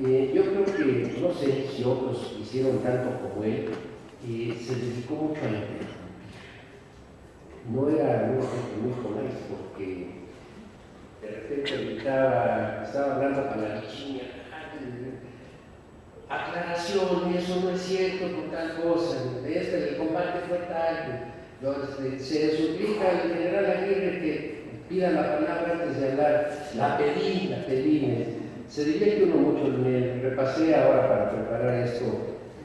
Yo creo que, no sé si otros hicieron tanto como él, se dedicó mucho a interrumpir. No era una gente muy polite porque de repente gritaba, estaba hablando para la Virginia, aclaración, eso no es cierto con tal cosa, el combate fue tal, se suplica al general Aguirre que pida la palabra antes de hablar, la pedí. Se divierte uno mucho, me repasé ahora para preparar esto,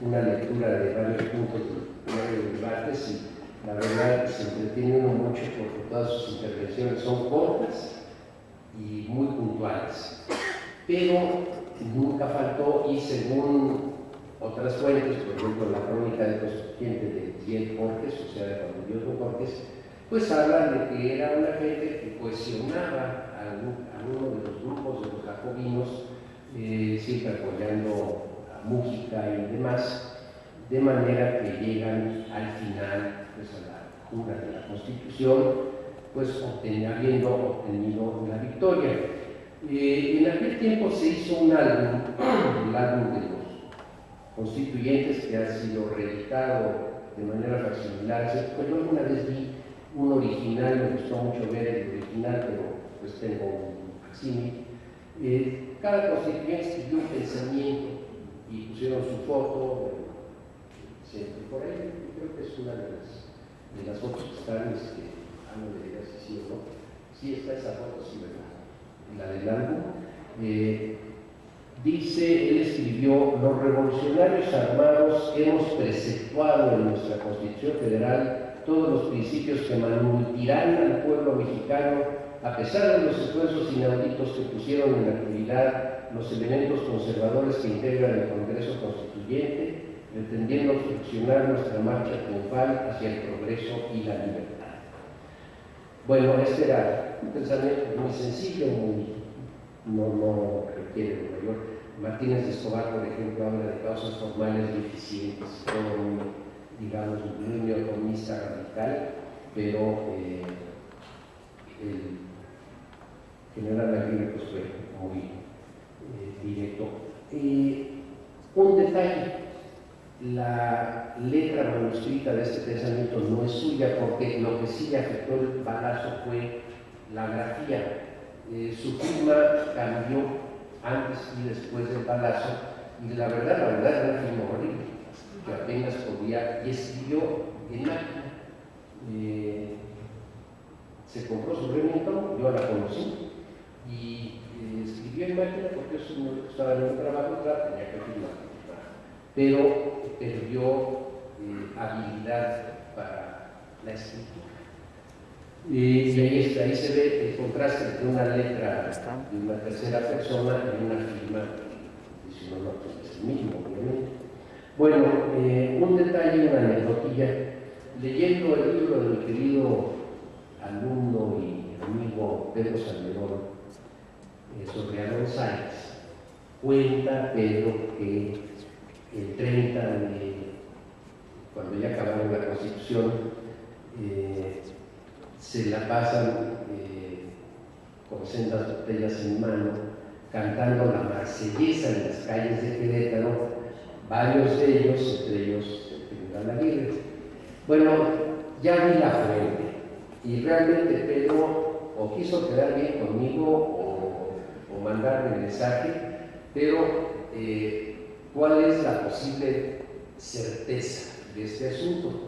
una lectura de varios puntos de varios debates y la verdad se entretiene uno mucho porque todas sus intervenciones son cortas y muy puntuales. Pero nunca faltó, y según otras fuentes, por ejemplo la crónica del constituyente de Diez Borges, o sea, de Juan Diego Borges, pues habla de que era una gente que cohesionaba a uno de los grupos de los jacobinos, siempre apoyando a Múgica y demás, de manera que llegan al final pues, a la cuna de la Constitución, pues habiendo obtenido la victoria. En aquel tiempo se hizo un álbum, el álbum de los constituyentes, que ha sido reeditado de manera facsimilar. Pues yo alguna vez vi un original, me gustó mucho ver el original, pero pues tengo un facsímil. Cada constituyente escribió un pensamiento y pusieron su foto, siempre por ahí. Creo que es una de las fotos que están, no me digas si sí o no. Sí, está esa foto, sí, ¿verdad? La del álbum. Dice, él escribió: los revolucionarios armados hemos preceptuado en nuestra Constitución Federal todos los principios que manutirán al pueblo mexicano, a pesar de los esfuerzos inauditos que pusieron en actividad los elementos conservadores que integran el Congreso Constituyente, pretendiendo obstruccionar nuestra marcha triunfal hacia el progreso y la libertad. Bueno, este era un pensamiento muy sencillo, no requiere de mayor. Martínez de Escobar, por ejemplo, habla de causas formales deficientes, todo un, digamos, un neocomunista radical, pero el general Aguirre pues, fue muy directo. Un detalle: la letra manuscrita de este pensamiento no es suya, porque lo que sí le afectó el balazo fue la grafía. Su firma cambió antes y después del balazo, y la verdad era una firma horrible, que apenas podía, y escribió en máquina. Se compró su Remington, yo la conocí, y escribió en máquina porque eso no estaba en un trabajo, claro, tenía que firmar, pero perdió habilidad para la escritura. Y ahí se ve el contraste entre una letra de una tercera persona y una firma, si no, pues es el mismo, obviamente. Bueno, un detalle, una anecdotilla. Leyendo el libro de mi querido alumno y amigo Pedro Salmerón sobre Aaron Sáenz, cuenta Pedro que el 30 de, cuando ya acabaron la Constitución, se la pasan con sendas botellas en mano, cantando la Marsellesa en las calles de Querétaro, varios de ellos, entre ellos el general Aguirre. Bueno, ya vi la fuente, y realmente Pedro o quiso quedar bien conmigo o mandarme el mensaje, pero ¿cuál es la posible certeza de este asunto?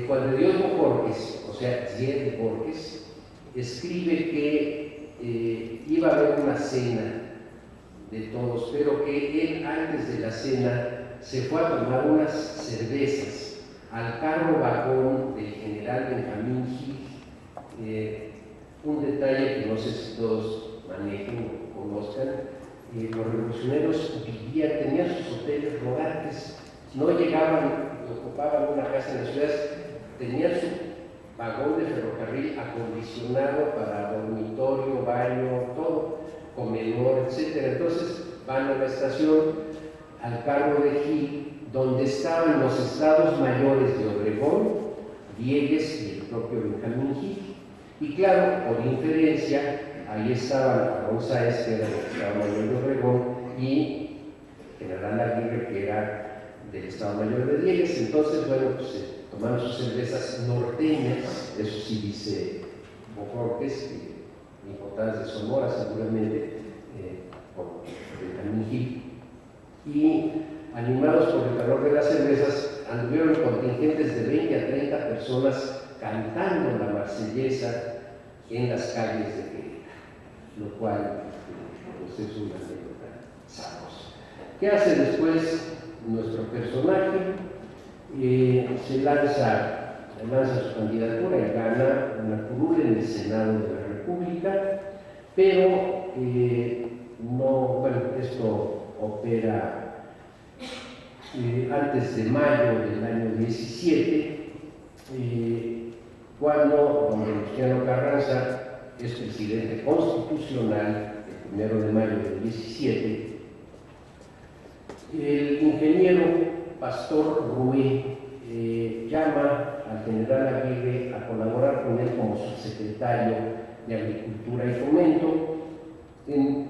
Juan de Dios Borges, o sea, Diez Borges, escribe que iba a haber una cena de todos, pero que él antes de la cena se fue a tomar unas cervezas al carro vagón del general Benjamín Gil. Un detalle que no sé si todos manejen o conozcan: los revolucionarios vivían, tenían sus hoteles rodantes, no llegaban, ocupaban una casa en la ciudad, tenían su vagón de ferrocarril acondicionado para dormitorio, baño, todo, comedor, etc. Entonces van a la estación, al cargo de Gil, donde estaban los estados mayores de Obregón, Diegues y el propio Benjamín Gil. Y claro, por inferencia, ahí estaban Aaron Sáenz, que era el estado mayor de Obregón, y general Aguirre, que era del Estado Mayor de Diegues. Entonces, bueno, pues tomaron sus cervezas norteñas, eso sí dice Bojorquez, importadas de Sonora seguramente, por Benjamín Gil, y animados por el calor de las cervezas, anduvieron contingentes de 20 a 30 personas cantando la marsellesa en las calles de Querétaro, lo cual pues, es una anécdota sabrosa. ¿Qué hace después nuestro personaje? Se lanza su candidatura y gana una curul en el Senado de la República, pero no, bueno, esto opera antes de mayo del año 17, cuando don Venustiano Carranza es presidente constitucional el 1 de mayo del 17, el ingeniero Pastor Rué llama al general Aguirre a colaborar con él como subsecretario de Agricultura y Fomento, en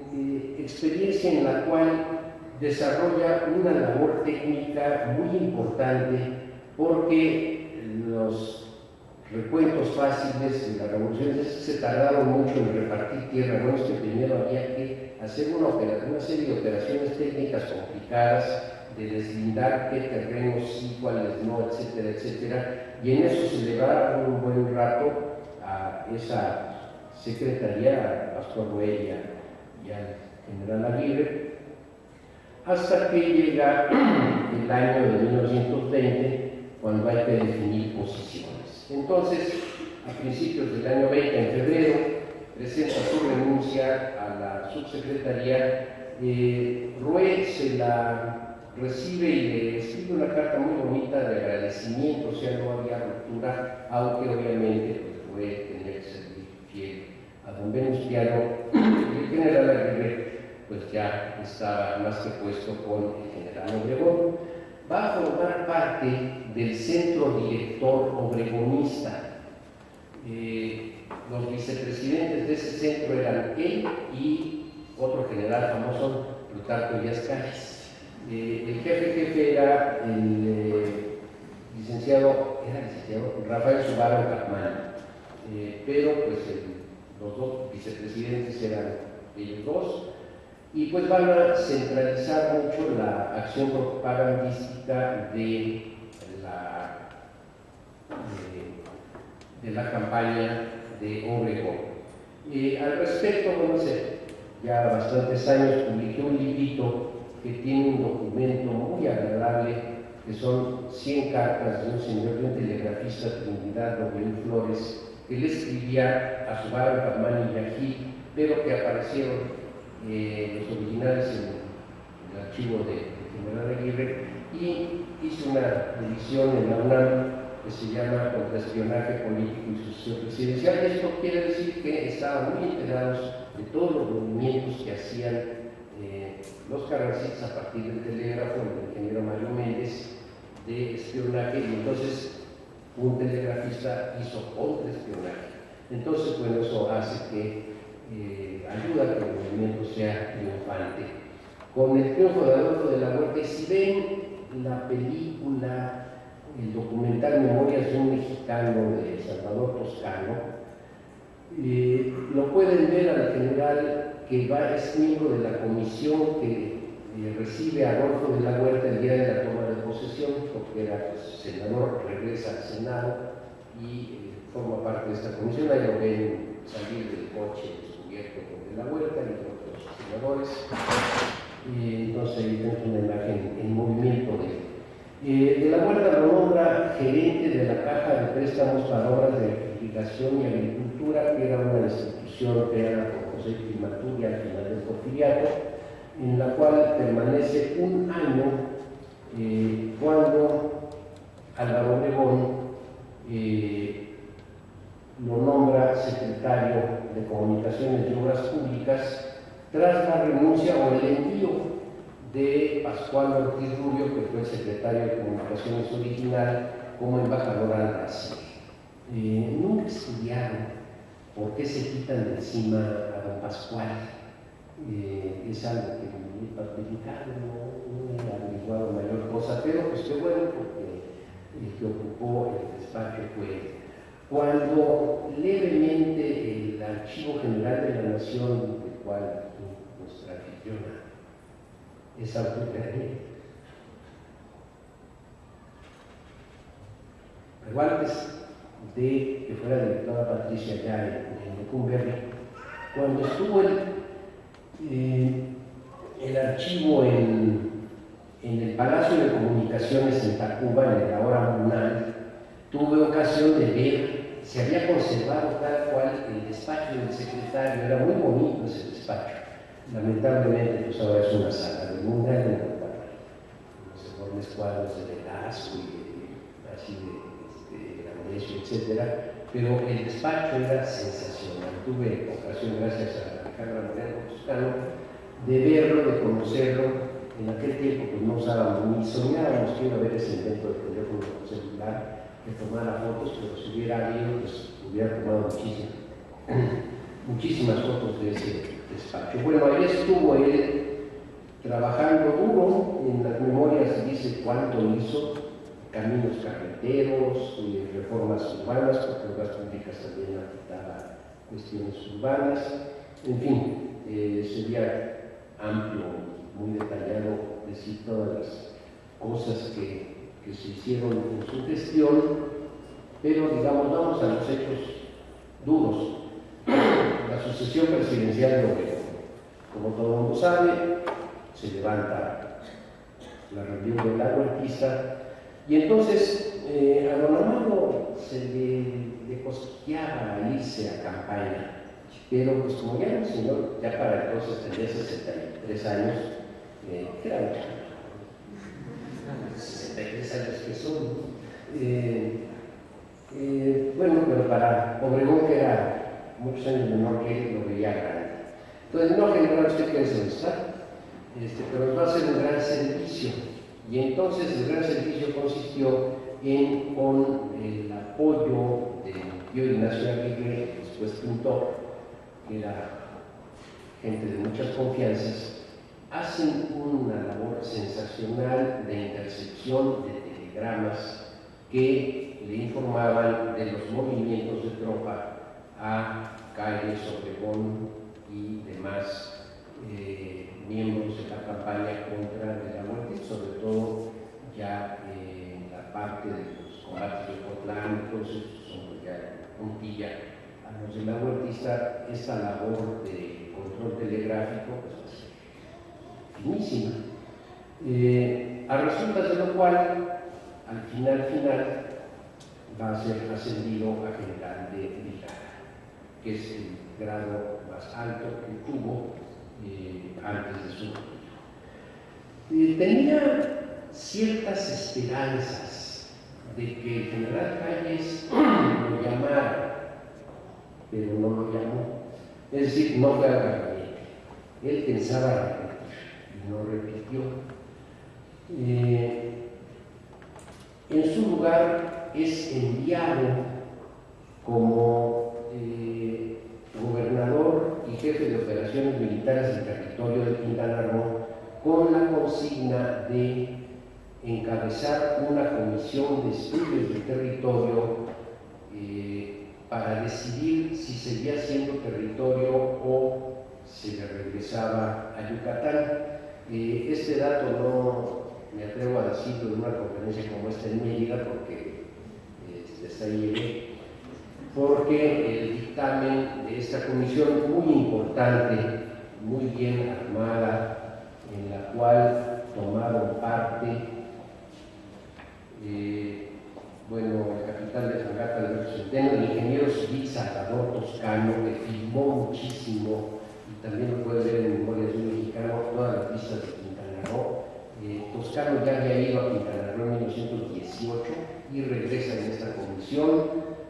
experiencia en la cual desarrolla una labor técnica muy importante, porque los recuentos fáciles de la revolución se tardaron mucho en repartir tierra. Bueno, es que primero había que hacer una serie de operaciones técnicas complicadas, de deslindar qué terrenos sí, cuáles no, etcétera, etcétera, y en eso se le va un buen rato a esa secretaría, al Pastor Rué y al general Aguirre, hasta que llega el año de 1920, cuando hay que definir posiciones. Entonces, a principios del año 20, en febrero, presenta su renuncia a la subsecretaría. Rué se la recibe y le escribe una carta muy bonita de agradecimiento, o sea, no había ruptura, aunque obviamente pues, Rué tenía que servir fiel a don Venustiano. El general Aguirre pues ya estaba más que puesto con el general Obregón. Va a formar parte del centro director obregonista. Los vicepresidentes de ese centro eran él y otro general famoso, Plutarco Elías Calles. El jefe era el licenciado Rafael Subarán Capmán, pero pues los dos vicepresidentes eran ellos dos. Y pues van a centralizar mucho la acción propagandística de la campaña de Obregón. Al respecto, bueno, hace ya bastantes años publiqué un librito que tiene un documento muy agradable, que son 100 cartas de un señor, de un telegrafista, Trinidad Robel Flores, que le escribía a Subarán Capmán y Yagil, pero que aparecieron los originales en el archivo de general Aguirre, y hizo una edición en la UNAM que se llama Contraespionaje Político y Sucesión Presidencial. Esto quiere decir que estaban muy enterados de todos los movimientos que hacían los carrancistas a partir del telégrafo, el ingeniero Mario Méndez, de espionaje, y entonces un telegrafista hizo contraespionaje. Entonces, bueno, eso hace que ayuda a que el movimiento sea triunfante. Con el triunfo de Adolfo de la Huerta, y si ven la película, el documental Memorias de un Mexicano de Salvador Toscano, lo pueden ver al general que es miembro de la comisión que recibe a Adolfo de la Huerta el día de la toma de posesión, porque era pues, senador, regresa al Senado y forma parte de esta comisión. Ahí lo ven salir del coche descubierto con de la Huerta y otros senadores. Entonces ahí tenemos una imagen en movimiento de la Huerta. Lo nombra gerente de la Caja de Préstamos para Obras de Irrigación y Agricultura, que era una institución creada por José Primaturi al final del Porfiriato, en la cual permanece un año, cuando Álvaro Obregón lo nombra secretario de Comunicaciones y Obras Públicas, tras la renuncia o el envío de Pascual Ortiz Rubio, que fue el secretario de Comunicaciones original, como embajador al Brasil. Nunca estudiaron por qué se quitan de encima a don Pascual. es algo que he participado, no he averiguado mayor cosa, pero pues qué bueno, porque el que ocupó el despacho fue cuando levemente el Archivo General de la Nación, del cual nuestra anfitriona es autoridad, pero antes de que fuera directora Patricia ya en Lecumberri, cuando estuvo el archivo en el Palacio de Comunicaciones en Tacuba, en el ahora Munal, tuve ocasión de ver, se había conservado tal cual el despacho del secretario, era muy bonito ese despacho. Lamentablemente, pues ahora es una sala de Munal, los enormes cuadros de Velasco y así de Grandecio, etcétera, pero el despacho era sensacional. Tuve ocasión, gracias a Alejandra Moreno Toscano, de verlo, de conocerlo. En aquel tiempo pues no usábamos ni soñábamos que iba a haber ese invento del teléfono celular que tomara fotos, pero si hubiera habido, pues hubiera tomado muchísimas fotos de ese despacho. Bueno, ahí estuvo él trabajando duro. En las memorias dice cuánto hizo: caminos carreteros, reformas urbanas, porque obras públicas también afectaba cuestiones urbanas, en fin, sería amplio, muy detallado decir todas las cosas que se hicieron en su gestión, pero digamos, vamos a los hechos duros. La sucesión presidencial de Obregón, como todo el mundo sabe, se levanta la rebelión de la Huertista, y entonces a don Amado se le cosquilleaba irse a campaña, pero pues como ya el señor, ya para entonces tenía 63 años, que era mucho, 63 años que son, bueno, pero para Obregón, que era muchos años menor que él, lo veía grande. Entonces, no general usted que es pero nos va a hacer un gran servicio. Y entonces el gran servicio consistió con el apoyo del tío Ignacio Aguirre, después pintor, que era gente de muchas confianzas, hacen una labor sensacional de intercepción de telegramas que le informaban de los movimientos de tropa a Calles, Obregón y demás miembros de la campaña contra de la Huertista, sobre todo ya en la parte de los combates de Cotlán. Entonces son ya puntilla a los de la Huertista. Esta labor de control telegráfico pues, finísima, a resultas de lo cual al final va a ser ascendido a general de brigada, que es el grado más alto que tuvo antes de su retiro. Tenía ciertas esperanzas de que el general Calles lo llamara, pero no lo llamó, es decir, no fue al gabinete. Él pensaba repetir y no repitió. En su lugar es enviado como gobernador y jefe de operaciones militares del territorio de Quintana Roo, con la consigna de encabezar una comisión de estudios del territorio para decidir si seguía siendo territorio o se le regresaba a Yucatán. Este dato no me atrevo a decirlo en una conferencia como esta en Mérida, porque está ahí, porque el dictamen de esta comisión, muy importante, muy bien armada, en la cual tomaron parte bueno, el capitán de fragata Alberto Centeno, el ingeniero civil Salvador Toscano, que filmó muchísimo, y también lo puede ver en Memorias de un Mexicano, todas las pistas de Quintana Roo. Toscano ya había ido a Quintana Roo en 1918 y regresa en esta comisión.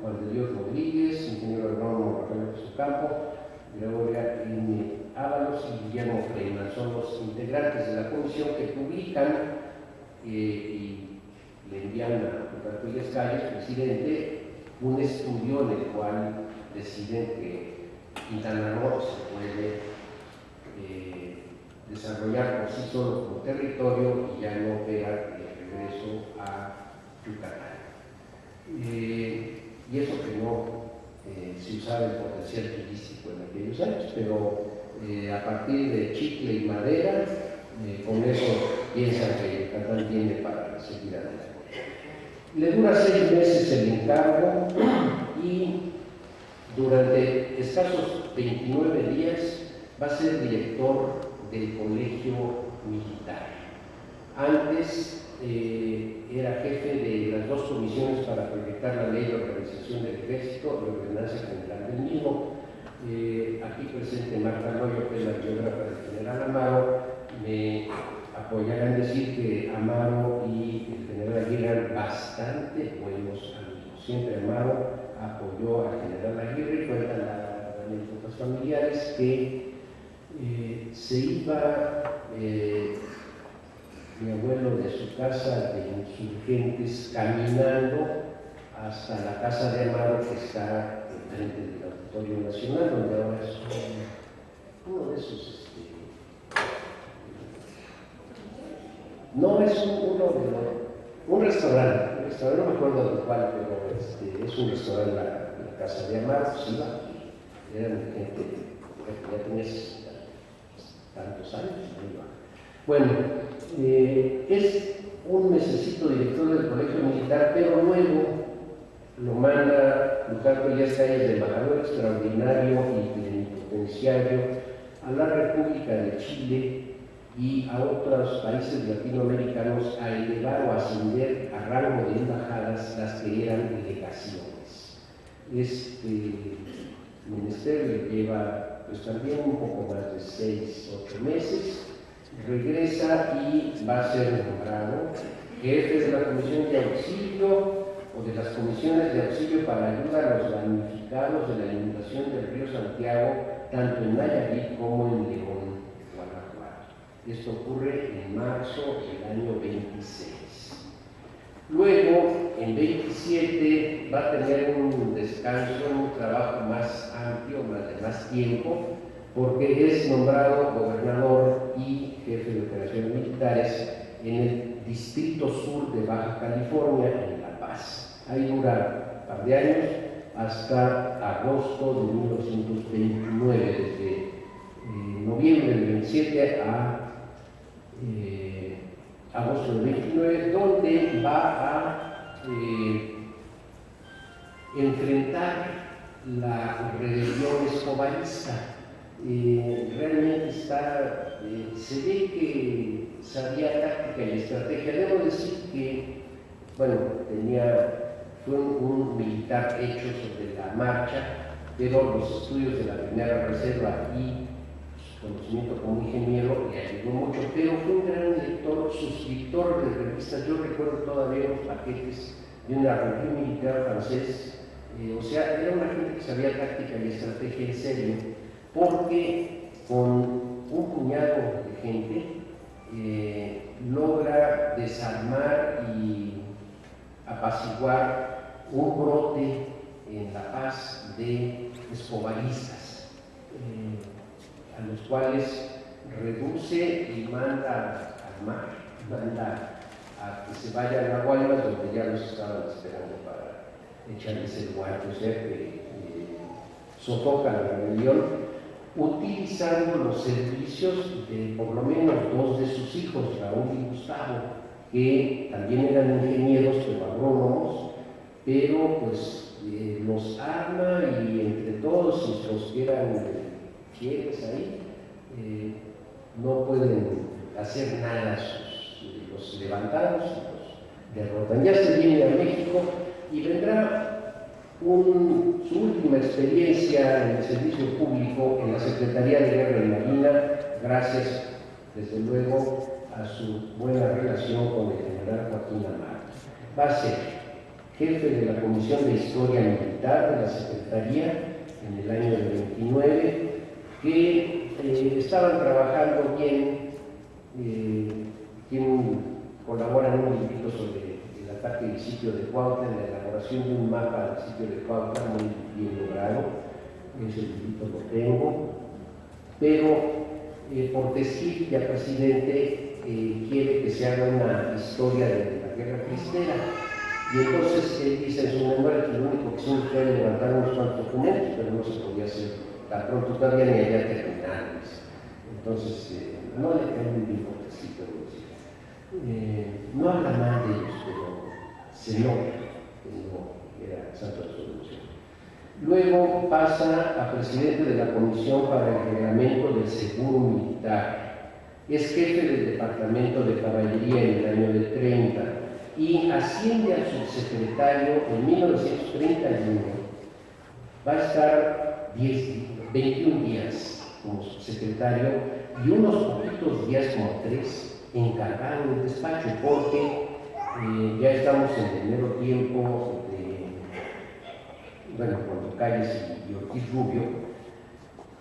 Juan de Dios Rodríguez, ingeniero agrónomo Rafael Ocampo, Gregoria Ábalos y Guillermo Freeman son los integrantes de la comisión que publican y le envían a Plutarco Elías Calles, presidente, un estudio en el cual deciden que Quintana Roo se puede desarrollar por sí solo como territorio y ya no ver el regreso a Yucatán. Y eso que no se usaba el potencial turístico en aquellos años, pero a partir de chicle y madera, con eso piensan que Yucatán tiene para seguir adelante. Le dura 6 meses el encargo y durante escasos 29 días va a ser director del colegio militar. Antes era jefe de las 2 comisiones para proyectar la ley de organización del ejército y ordenanza general del mismo. Aquí presente Marta Arroyo, que es la biógrafa del general Amaro, me apoyarán en decir que Amaro y el general Aguirre eran bastante buenos amigos. Siempre Amaro apoyó al general Aguirre, cuentan las anécdotas familiares que se iba mi abuelo de su casa de Insurgentes caminando hasta la casa de Amaro, que está enfrente del Auditorio Nacional, donde ahora es uno de esos no es un restaurante, no me acuerdo de cuál, pero es un restaurante, la casa de Amaro, pues iba, era gente que ya tenías tantos años, no iba. Bueno, es un mesecito director del colegio militar, pero luego lo manda Plutarco Elías Calles de embajador extraordinario y plenipotenciario a la República de Chile y a otros países latinoamericanos a elevar o ascender a rango de embajadas las que eran delegaciones. Este ministerio lleva pues también un poco más de 6-8 meses, regresa y va a ser nombrado jefe de la Comisión de Auxilio o de las comisiones de auxilio para ayuda a los damnificados de la inundación del río Santiago, tanto en Nayarit como en León, Guanajuato. Esto ocurre en marzo del año 26. Luego, en 27, va a tener un descanso, un trabajo más amplio, de más tiempo, porque es nombrado gobernador y jefe de operaciones militares en el Distrito Sur de Baja California, en La Paz. Ahí dura un par de años, hasta agosto de 1929, desde noviembre del 27 a agosto del 29, donde va a enfrentar la rebelión escobarista. Realmente se ve que sabía táctica y estrategia. Debo decir que, bueno, fue un militar hecho sobre la marcha, pero los estudios de la primera reserva y su conocimiento como ingeniero le ayudó mucho, pero fue un gran lector, suscriptor de revistas. Yo recuerdo todavía los paquetes de una revista militar francés. O sea, era una gente que sabía táctica y estrategia en serio, porque con un puñado de gente logra desarmar y apaciguar un brote en La Paz de escobaristas, a los cuales reduce y manda al mar, manda a que se vayan a Guaymas, donde ya los estaban esperando para echarles el guante, o sea que sofoca la rebelión, utilizando los servicios de por lo menos 2 de sus hijos, Raúl y Gustavo, que también eran ingenieros, pero agrónomos, pero pues los arma y entre todos los que eran fieles ahí, no pueden hacer nada, los levantados, los derrotan. Ya se viene a México y vendrá su última experiencia en el servicio público en la Secretaría de Guerra y Marina, gracias, desde luego, a su buena relación con el general Joaquín Amaro. Va a ser jefe de la Comisión de Historia Militar de la Secretaría en el año del 29, que estaban trabajando bien, quien colabora en un librito sobre el ataque del sitio de Cuautla, en la elaboración de un mapa del sitio de Cuautla, muy bien logrado. Ese librito lo tengo, pero por Tesquil, presidente, quiere que se haga una historia de la Guerra Cristera. Y entonces él dice en su memoria que lo único que se fue levantar unos cuantos documentos, pero no se podía hacer tan pronto, todavía ni había terminado. Entonces, no le quedó muy bien por Tesquil, no habla mal de ellos, pero se nota que no era santo de su devoción. Luego pasa a presidente de la Comisión para el Reglamento del Seguro Militar. Es jefe del Departamento de Caballería en el año de 30 y asciende a subsecretario en 1931. Va a estar 21 días como subsecretario y unos poquitos días, como 3, encargado del despacho, porque ya estamos en el mero tiempo cuando Calles y Ortiz Rubio,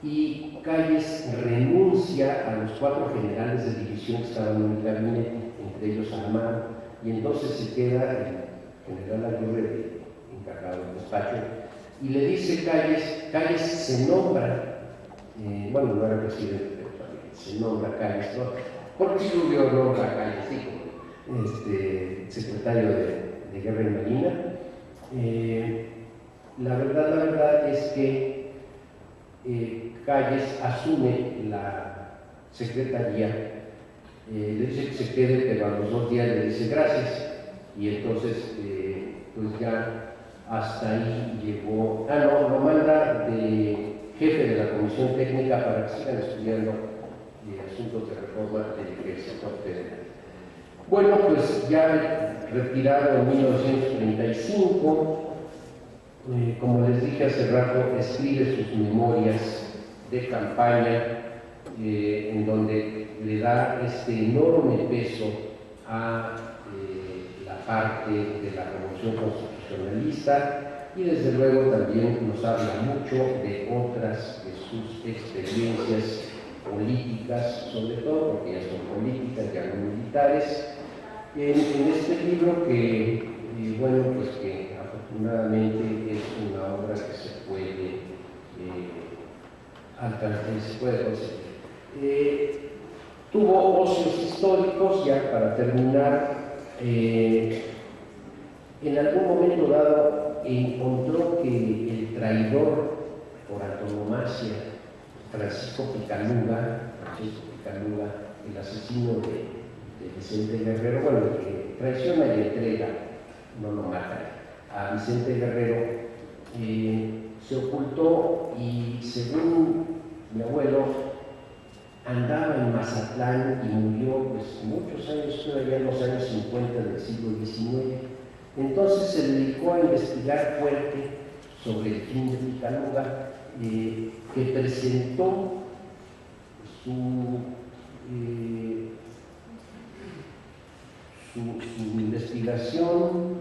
y Calles renuncia a los 4 generales de división que estaban en el gabinete, entre ellos Amaro, y entonces se queda el general Aguirre encargado del despacho, y le dice Calles se nombra, no era presidente, pero se nombra Calles, ¿no? Ortiz Rubio nombra a Calles, secretario de Guerra y Marina. La verdad es que Calles asume la secretaría, le dice que se quede, pero a los 2 días le dice gracias, y entonces pues ya hasta ahí llegó. Lo manda de jefe de la Comisión Técnica para que sigan estudiando asuntos de reforma del sector federal. Bueno, pues ya retirado en 1935, como les dije hace rato, escribe sus memorias de campaña, en donde le da este enorme peso a la parte de la Revolución Constitucionalista, y desde luego también nos habla mucho de otras de sus experiencias políticas, sobre todo porque ya son políticas, ya no militares, en este libro que, pues que afortunadamente es una obra que se puede conseguir. Tuvo ocios históricos, ya para terminar. En algún momento dado encontró que el traidor por antonomasia, Francisco Picaluga, el asesino de Vicente Guerrero, el que traiciona y entrega, no lo mata, a Vicente Guerrero, se ocultó y, según mi abuelo, andaba en Mazatlán y murió muchos años, ya en los años 50 del siglo XIX. Entonces se dedicó a investigar fuerte sobre el fin de Picaluga, que presentó su investigación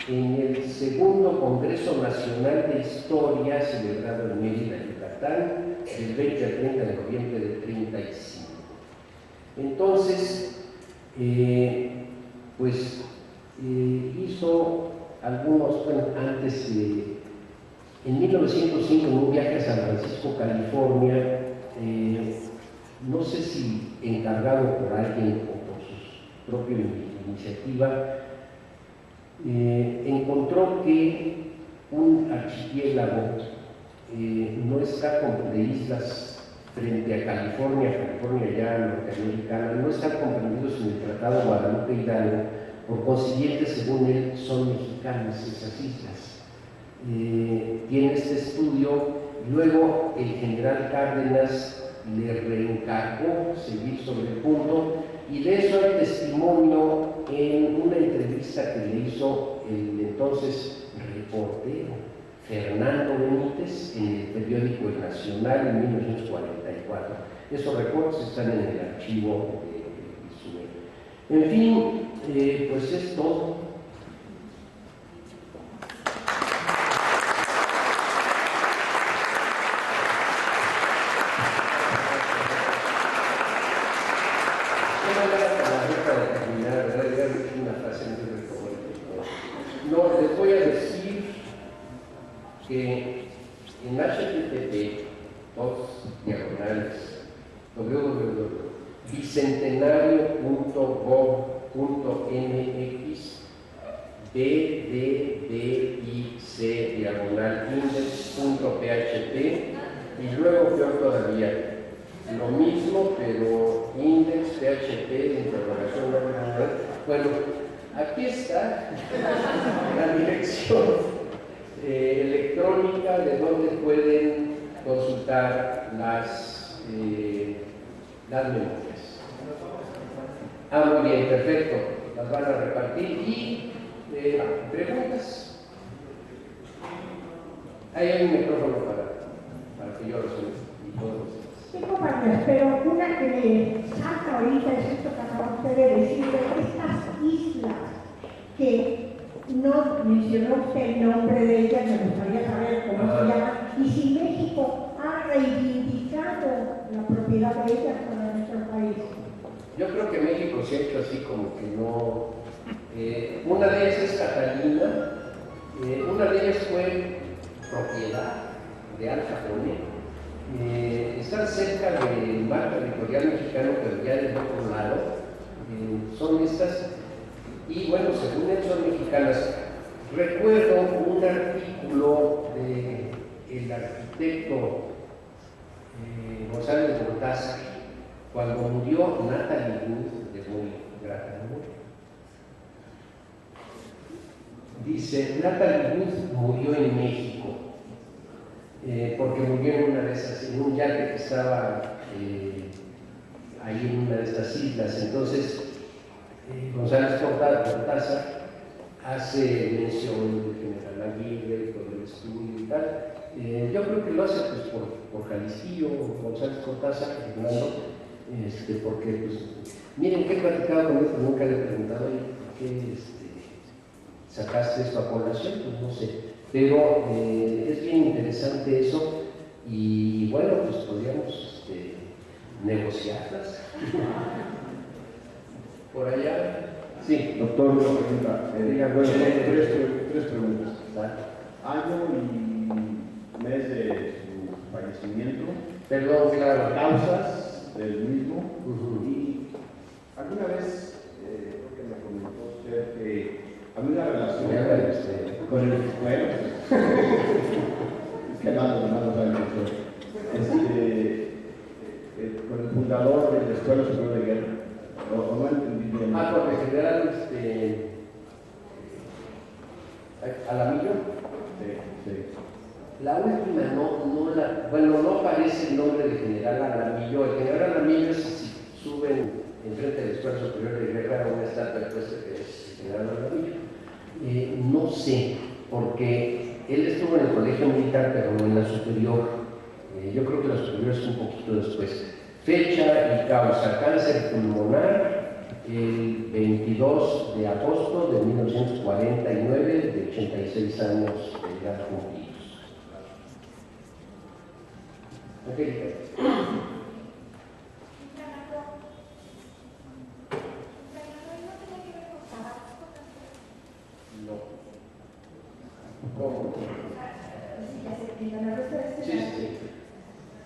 en el segundo Congreso Nacional de Historia, celebrado en Mérida, Yucatán, del 20 al 30 de noviembre del 35. Entonces, hizo algunos, antes, en 1905, en un viaje a San Francisco, California, no sé si encargado por alguien o por su propia iniciativa, encontró que un archipiélago no está de islas frente a California ya norteamericana, no están comprendidos en el Tratado Guadalupe Hidalgo, por consiguiente, según él, son mexicanas esas islas. Tiene este estudio, luego el general Cárdenas le reencargó seguir sobre el punto, y de eso hay testimonio en una entrevista que le hizo el entonces reportero Fernando Benítez en el periódico El Nacional en 1944. Esos reportes están en el archivo de Isuel. En fin, pues es todo. No, les voy a decir que en HTTP, 2/, www.bicentenario.gov.mx bdic/index.php y luego peor todavía, lo mismo pero index.php interrogación. Bueno, aquí está la dirección electrónica de donde pueden consultar las memorias. Muy bien, perfecto. Las van a repartir y preguntas. Ahí hay un micrófono para que yo resuelva y todos. Sí, compañeros, pero una que me salta ahorita es esto que acaba usted de decir, de estas islas que no mencionó usted el nombre de ellas, me gustaría saber cómo se llaman, y si México ha reivindicado la propiedad de ellas para nuestro país. Yo creo que México se ha hecho así como que no. Una de ellas es Catalina, una de ellas fue propiedad de Al Capone. Están cerca del mar territorial mexicano, pero ya del otro lado. Son estas, y bueno, según él son mexicanas. Recuerdo un artículo del arquitecto González Cortázar, cuando murió Natalie Wood, de muy grata. Dice, Natalie Wood murió en México, porque murió en una de esas, en un yate que estaba ahí en una de estas islas. Entonces, González Cortázar hace mención del general Aguirre, todo el estudio y tal. Yo creo que lo hace pues, por Jalisquillo, González Cortázar, Fernando, porque, pues, miren que he platicado con él, nunca le he preguntado, ¿por qué sacaste esto a colación? Pues no sé, pero es bien interesante eso y bueno, pues podríamos negociarlas. Por allá, sí. Doctor, una pregunta. Bueno, tres preguntas. Año y mes de su fallecimiento. Perdón, claro. Causas del mismo. Y alguna vez, creo que me comentó usted que había una relación con el bueno, es que nada sabe mucho. Con el fundador de la Escuela Superior de Guerra. No entendí bien. Porque en general, Alamillo. Sí. La última no aparece el nombre de general Alamillo. El general Alamillo, si suben enfrente de la Escuela Superior de Guerra, una estatua de puesta que es el general Alamillo. No sé, porque él estuvo en el colegio militar, pero no en la superior. Yo creo que la superior es un poquito después. Fecha y causa: cáncer pulmonar, el 22 de agosto de 1949, de 86 años de edad cumplidos. Okay. No. ¿Cómo? Sí.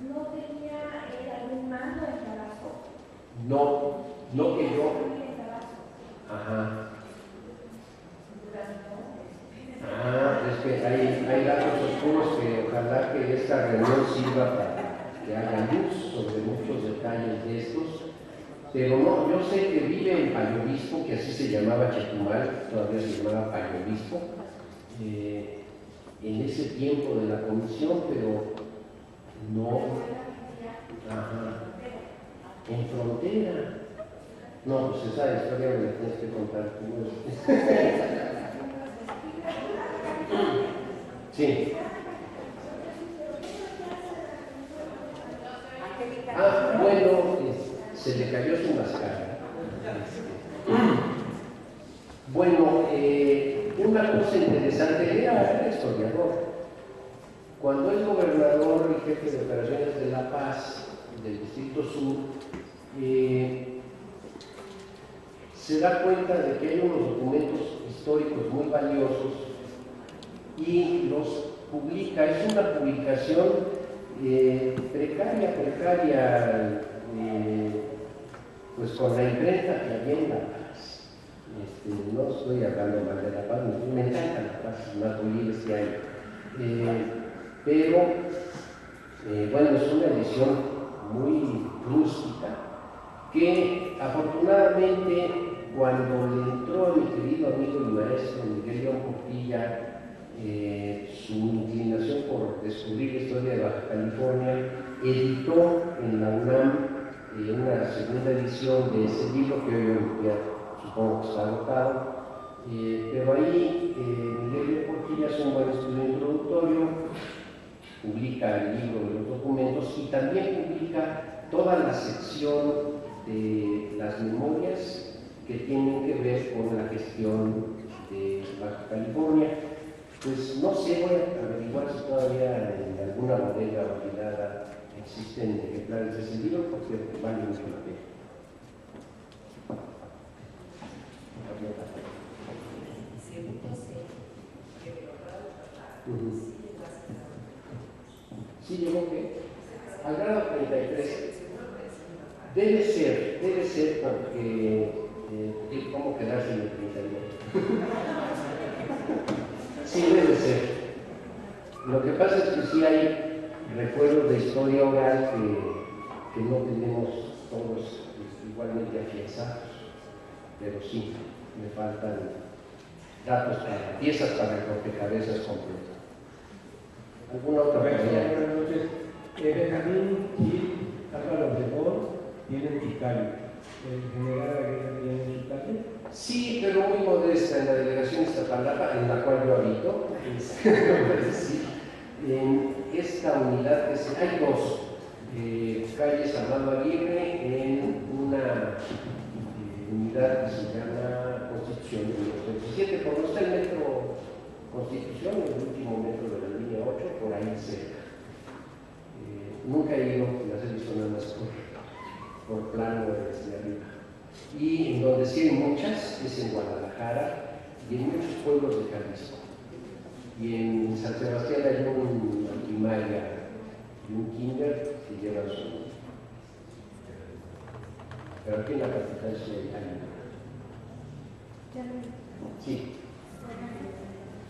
¿No tenía algún mando en Tabasco? No que yo. Ajá. Es que hay datos oscuros que ojalá que esta reunión sirva para que haga luz sobre muchos detalles de estos. Pero no, yo sé que vive en Payo Obispo, que así se llamaba Chetumal, todavía se llamaba Payo Obispo, en ese tiempo de la comisión, pero no. Ajá. En frontera. No, pues esa historia me la tienes que contar tú. Sí. Bueno, se le cayó su máscara. Bueno, una cosa interesante, era historiador. Cuando es gobernador y jefe de operaciones de La Paz, del Distrito Sur, se da cuenta de que hay unos documentos históricos muy valiosos y los publica. Es una publicación precaria, pues con la imprenta que había en La Paz. No estoy hablando mal de La Paz, me encanta La Paz, más bolivianos que hay. Pero, bueno, es una edición muy rústica que afortunadamente cuando le entró a mi querido amigo y maestro Miguel León Portilla su inclinación por descubrir la historia de Baja California, editó en la UNAM una segunda edición de ese libro que hoy ya supongo que está agotado, pero ahí Miguel León Portilla hace un buen estudio introductorio, publica el libro de los documentos y también publica toda la sección de las memorias que tienen que ver con la gestión de Baja California. Pues no sé, voy a averiguar si todavía en alguna bodega olvidada existen ejemplares de ese libro porque vale mucho la pena. Sí, llegó que al grado 33. Debe ser porque ¿cómo quedarse en el 32? Sí, debe ser. Lo que pasa es que sí hay recuerdos de historia oral que no tenemos todos igualmente afianzados, pero sí, me faltan datos, piezas para el rompecabezas completo. ¿Alguna otra pregunta? Buenas noches. Benjamín Gil, Álvaro Obregón, tienen Ticali. ¿En general Aguirre tiene Ticali? Sí, pero muy modesta en la delegación Iztapalapa, en la cual yo habito. Sí. En esta unidad, hay dos calles Armando Aguirre, en una unidad que se llama Constitución número 37, por donde está el metro Constitución, el último metro de la línea 8, por ahí cerca. Nunca he ido, las he visto nada más por plano desde arriba. Y en donde sí hay muchas es en Guadalajara y en muchos pueblos de Jalisco. Y en San Sebastián hay una primaria y un kinder que llevan su nombre. Pero aquí en la capital sí hay una. Sí.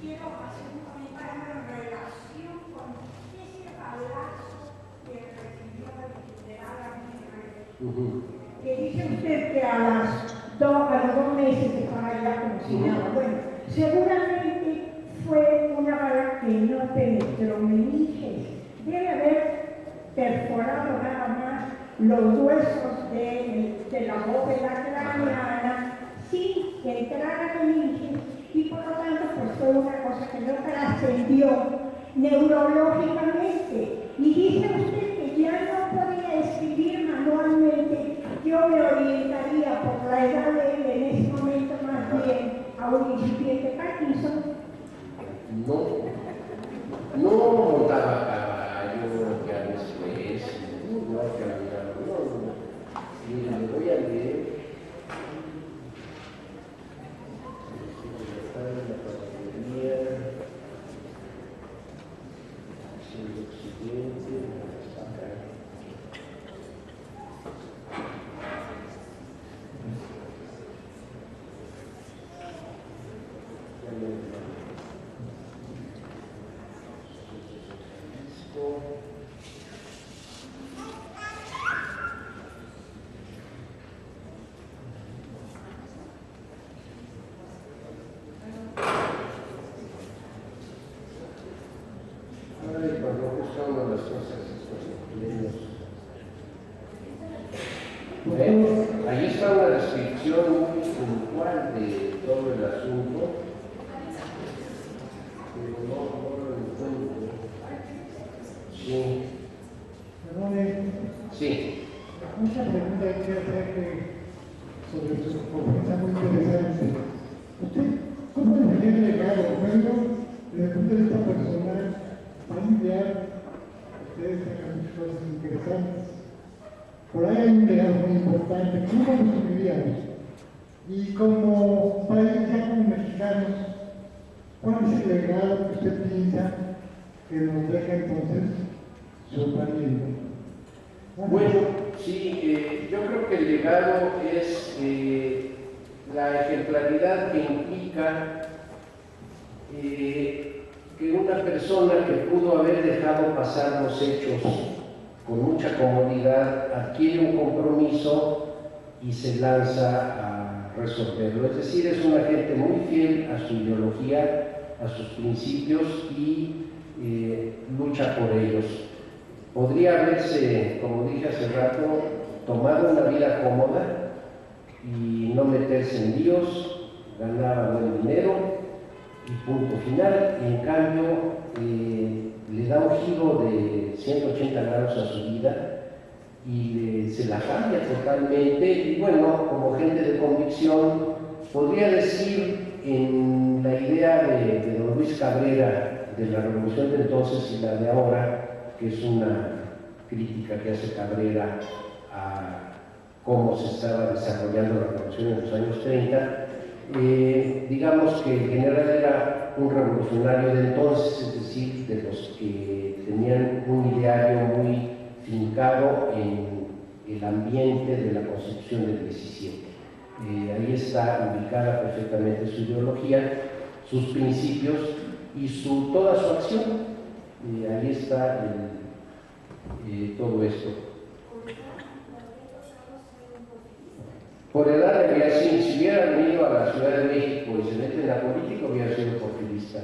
Quiero hacer un comentario en relación con ese balazo que recibió el general Aguirre. Que dice usted que a los 2 meses de estar allá como si nada. Bueno, seguramente fue una bala que no penetró meninges. Debe haber perforado nada más los huesos de la bóveda craneana sin que entrara meninges y por lo tanto pues fue una cosa que no trascendió neurológicamente. Y dice usted que ya no podía escribir manualmente. Yo me orientaría por la edad de él en ese momento más bien a un incipiente Parkinson. No montaba caballo, que a veces, no caminaba, no. Mira, le voy a leer. Está en la papelería, el occidente, está acá. Ahí está una descripción muy puntual de todo el asunto, pero no lo encuentro. Sí. Perdone. Sí. Mucha pregunta que quiero hacerte sobre su conferencia muy interesante. ¿Usted cómo definió el legado? Primero, desde el punto de vista personal, familiar, ustedes tengan muchas cosas interesantes. Por ahí hay un legado muy importante. ¿Cómo lo subiríamos? Y como país, ya como mexicanos, ¿cuál es el legado que usted piensa que nos deja entonces su pariente? Bueno, sí, yo creo que el legado es la ejemplaridad que implica que una persona que pudo haber dejado pasar los hechos con mucha comodidad adquiere un compromiso y se lanza a resolverlo. Es decir, es una gente muy fiel a su ideología, a sus principios y lucha por ellos. Podría haberse, como dije hace rato, tomado una vida cómoda y no meterse en líos, ganaba buen dinero y punto final. Y en cambio le da un giro de 180 grados a su vida y se la cambia totalmente. Y bueno, como gente de convicción, podría decir en la idea de don Luis Cabrera de la revolución de entonces y la de ahora, que es una crítica que hace Cabrera a cómo se estaba desarrollando la revolución en los años 30, digamos que el general era un revolucionario de entonces, es decir, de los que tenían un ideario muy fincado en el ambiente de la Constitución del 17. Ahí está ubicada perfectamente su ideología, sus principios y toda su acción. Ahí está todo esto. Por edad, si hubiera venido a la Ciudad de México y se mete en la política, hubiera sido porfirista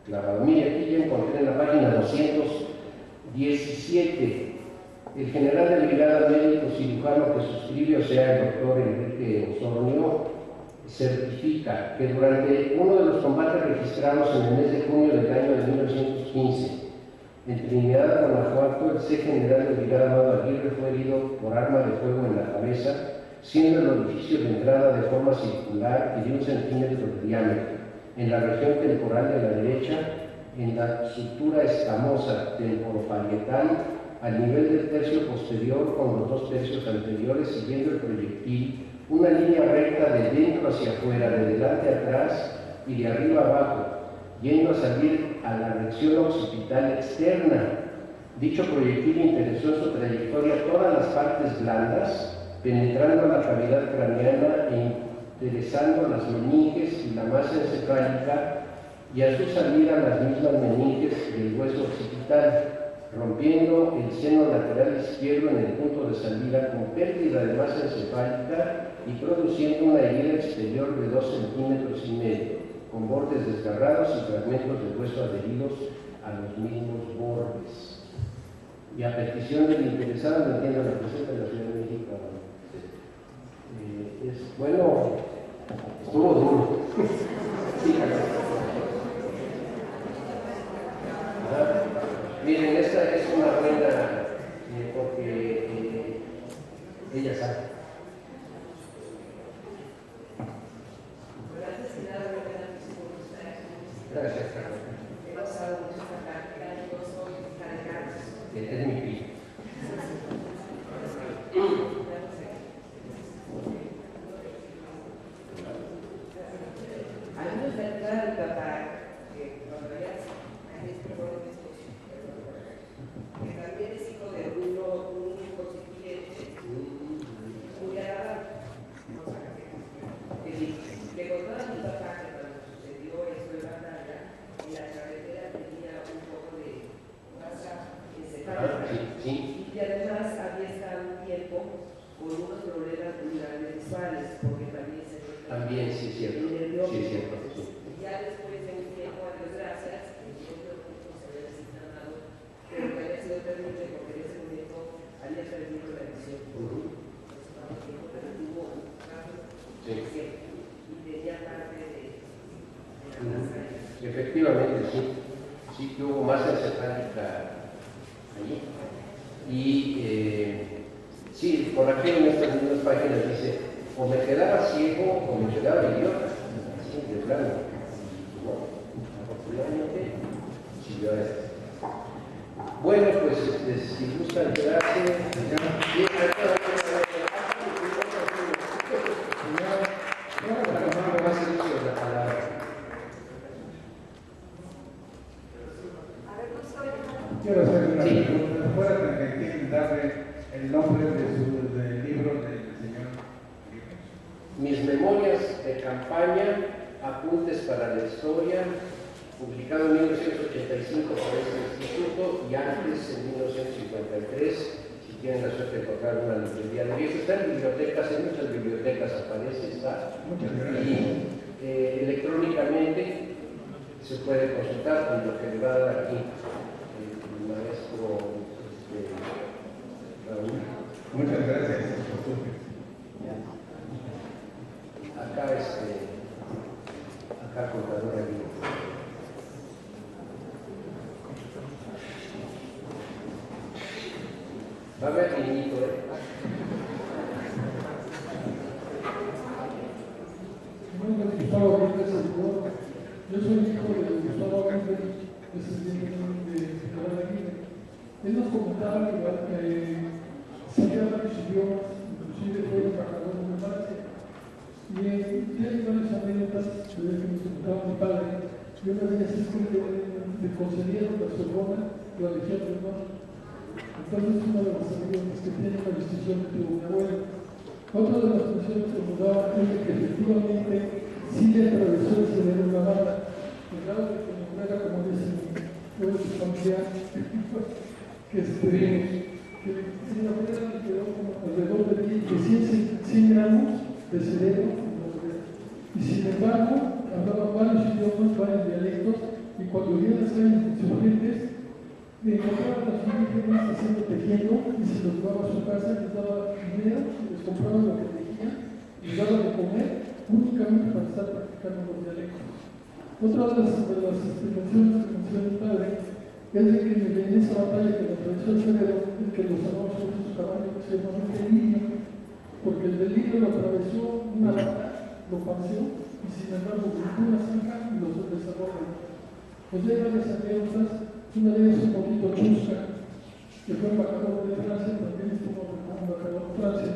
clavado. Mire, aquí ya encontré en la página 217 el general de brigada médico cirujano que suscribe, o sea, el doctor Enrique Osornio, certifica que durante uno de los combates registrados en el mes de junio del año de 1915, en Trinidad, Guanajuato, el C. general de brigada Amado Aguirre fue herido por arma de fuego en la cabeza, siendo el orificio de entrada de forma circular y de 1 centímetro de diámetro, en la región temporal de la derecha, en la sutura escamosa temporoparietal, al nivel del tercio posterior con los 2 tercios anteriores, siguiendo el proyectil, una línea recta de dentro hacia afuera, de delante a atrás y de arriba abajo, yendo a salir a la región occipital externa. Dicho proyectil interesó en su trayectoria todas las partes blandas, penetrando la cavidad craneana e interesando las meninges y la masa encefálica, y a su salida las mismas meninges del hueso occipital, rompiendo el seno lateral izquierdo en el punto de salida con pérdida de masa encefálica y produciendo una herida exterior de 2,5 centímetros, con bordes desgarrados y fragmentos de hueso adheridos a los mismos bordes. Y a petición del interesado, me entiendo, la presidenta de la Ciudad de México. Bueno, estuvo duro. Sí, miren, esta es una buena, porque ella sabe. Gracias, Carlos. He pasado mucho esta práctica, yo soy radical. Es mi primo. A mí me gustaría tratar que cuando veas a este joven que también es hijo de un constituyente muy agradable, que con todas mis ataques cuando sucedió eso en batalla, en la carretera tenía un poco de masa encefálica y además había estado un tiempo con unos problemas pulmonares visuales, porque también se También, sí, es cierto. Sí, es cierto. Sí. Y ya después de un tiempo, a Dios gracias, el tiempo se había desinflamado, pero que había sido terrible porque en ese momento había perdido la visión. Pero tuvo un caso y tenía parte de la masa. Efectivamente, sí. Sí que hubo masa encefálica allí. Y sí, por aquí en estas mismas páginas dice, o me quedaba ciego o me quedaba idiota. Así de plano. No, afortunadamente siguió a esto. Bueno, pues si gustan quedarse, Quiero hacer una pregunta. ¿Fuera tan gentil darle el nombre de su Mis memorias de campaña, apuntes para la historia, publicado en 1985 por este instituto y antes en 1953. Si tienen la suerte de encontrar una librería de viejo, está en bibliotecas, en muchas bibliotecas aparece, está. Y electrónicamente se puede consultar con lo que le va a dar aquí el maestro Raúl. Muchas gracias. Acá contador aquí. Va a ver niñito, Gustavo Aguirre, yo soy hijo de Gustavo Aguirre, descendiente de Nicolás Aguirre. Él nos comentaba igual que sabía varios idiomas, inclusive fue embajador de Francia. Y tiene varias anécdotas que nos comentaba mi padre. Y una de ellas es que le concedieron la Sorbona, la Legión del Norte. Entonces, una de las anécdotas que tiene la distinción que tuvo mi abuelo. Otra de las funciones que nos daba es que efectivamente sí le atravesó el cerebro la bala. El grado de que no era, como dicen, todo su familiar, que en la manera le quedó como alrededor de 100 gramos de cerebro. Y sin embargo, hablaba varios idiomas, varios dialectos, y cuando vio las calles insurgentes, me encontraba a los indígenas haciendo tejiendo y se los llevaba a su casa, les daba dinero, les compraba lo que tejían, les daba de comer, únicamente para estar practicando los dialectos. Otra de las menciones que menciona mi padre es de que en esa batalla que le atravesó el cerebro, el que los salvó sobre sus caballos, que se llamaba el delirio, porque el delirio lo atravesó una bata, lo paseó, y sin embargo, buscó una zanja y los desarrolló. Pues hay varias anécdotas. Una de ellas un poquito chusca, que fue embajador de Francia, también estuvo como embajador de Francia,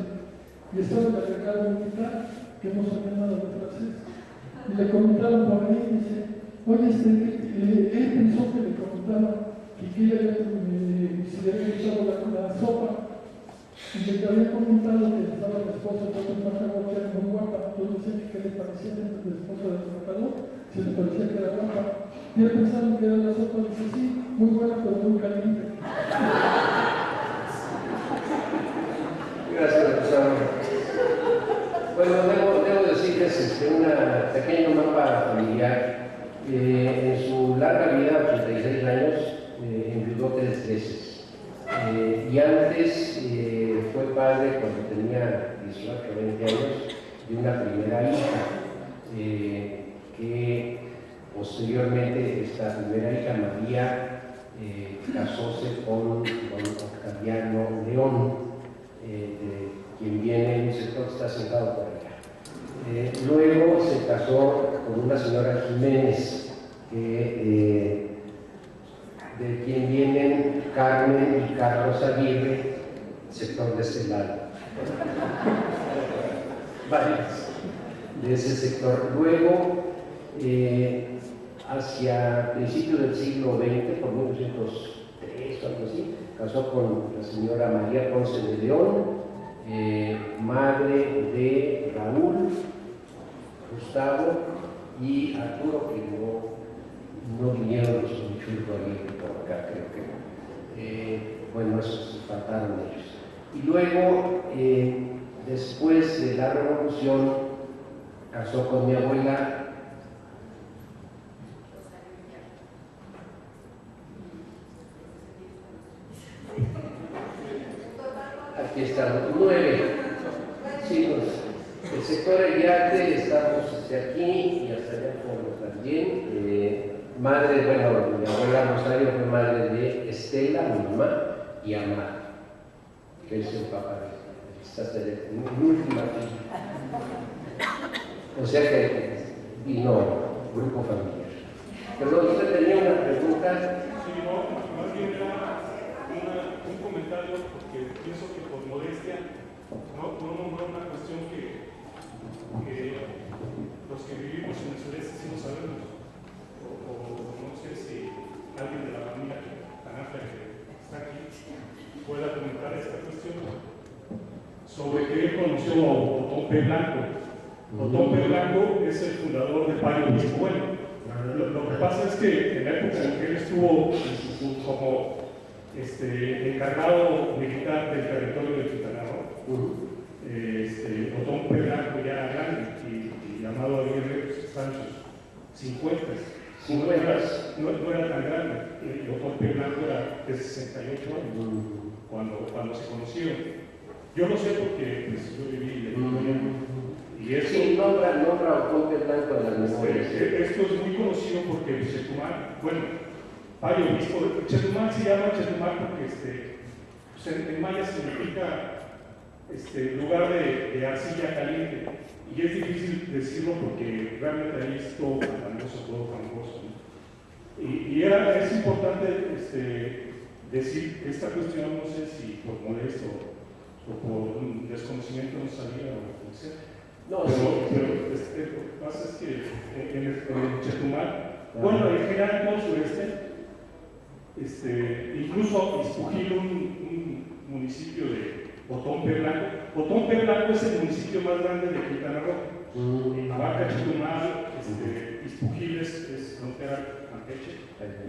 y estaba el agregado militar, que no sabía nada de francés. Y le comentaron por ahí, y dice, oye, él pensó que le comentaba que si le había echado la sopa, y le había comentado que estaba la esposa de otro embajador que era muy guapa. Entonces decía que le parecía la esposa del embajador, se le parecía que era guapa. Y él pensaba que era la sopa, y dice, sí, muy buena, pero muy caliente. Gracias, profesor. Bueno, debo decirles un pequeño mapa familiar. En su larga vida, 86 años, enviudó 3 veces. Y antes fue padre cuando tenía 18 o 20 años de una primera hija, que posteriormente esta primera hija, María, casóse con Octaviano León, quien viene, un sector que está sentado por allá. Luego se casó con una señora Jiménez, de quien vienen Carmen y Carlos Aguirre, sector de este lado. Varias de ese sector. Luego, hacia principios del siglo XX, por 1903 o algo así, casó con la señora María Ponce de León, madre de Raúl, Gustavo y Arturo, que no vinieron los Churro Aguirre por acá, creo que. Bueno, esos faltaron ellos. Y luego, después de la Revolución, casó con mi abuela. Aquí estamos, 9. Sí, pues, el sector Eliate, estamos aquí y hasta allá como también. Madre, bueno, mi abuela Rosario fue madre de Estela, mi mamá, y Amar, que es el papá de está hasta allá, mi última hija. O sea que vino grupo familiar. Perdón, usted tenía una pregunta. Sí, no, más bien era un comentario, porque pienso que por modestia no nombró una cuestión que los que vivimos en el sureste sí lo sabemos, o no sé si alguien de la familia tan amplia que está aquí pueda comentar esta cuestión sobre que él conoció a Otón P. Blanco. Otón P. Blanco es el fundador de Payo Obispo. Bueno, lo que pasa es que en la época en que él estuvo como encargado militar del territorio de Quintana Roo, Otón P. Blanco ya era grande y Amado Aguirre está en sus 50. No era tan grande. Otón P. Blanco era de 68 años cuando se conocieron. Yo lo sé porque pues, yo viví y eso. Sí, nombra a Otón P. Blanco en las memorias. Esto es muy conocido porque Chetumal, bueno, Payo Obispo, Chetumal se llama Chetumal porque pues en maya significa lugar de arcilla caliente. Y es difícil decirlo porque realmente ahí es todo fangoso, ¿no? Y es importante decir esta cuestión, no sé si por molesto o por un desconocimiento no sabía o lo que sea. No, pero lo que pasa es que en el Chetumal, bueno, en general en todo el sureste, incluso Izpujil, un municipio de Otón P. Blanco. Otón P. Blanco es el municipio más grande de Quintana Roo. Abarca Chetumal, Izpujil es frontera campeche.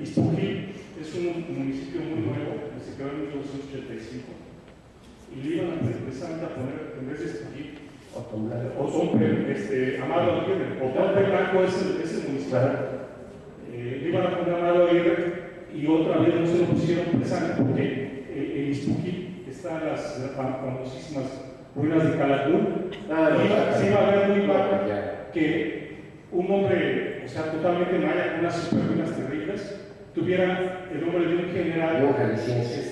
Izpujil es un municipio muy nuevo, que se creó en 1985. Y le iban precisamente a poner, en vez de Izpujil, Amado Aguirre. Otón P. Blanco es el municipio. Le iban a poner Amado Aguirre y otra vez no se lo pusieron precisamente porque en Izpujil están las famosísimas ruinas de Calakmul. Se iba a ver muy mal que un hombre, o sea, totalmente maya, con unas super ruinas terribles, tuviera el nombre de un general. Jalisciense.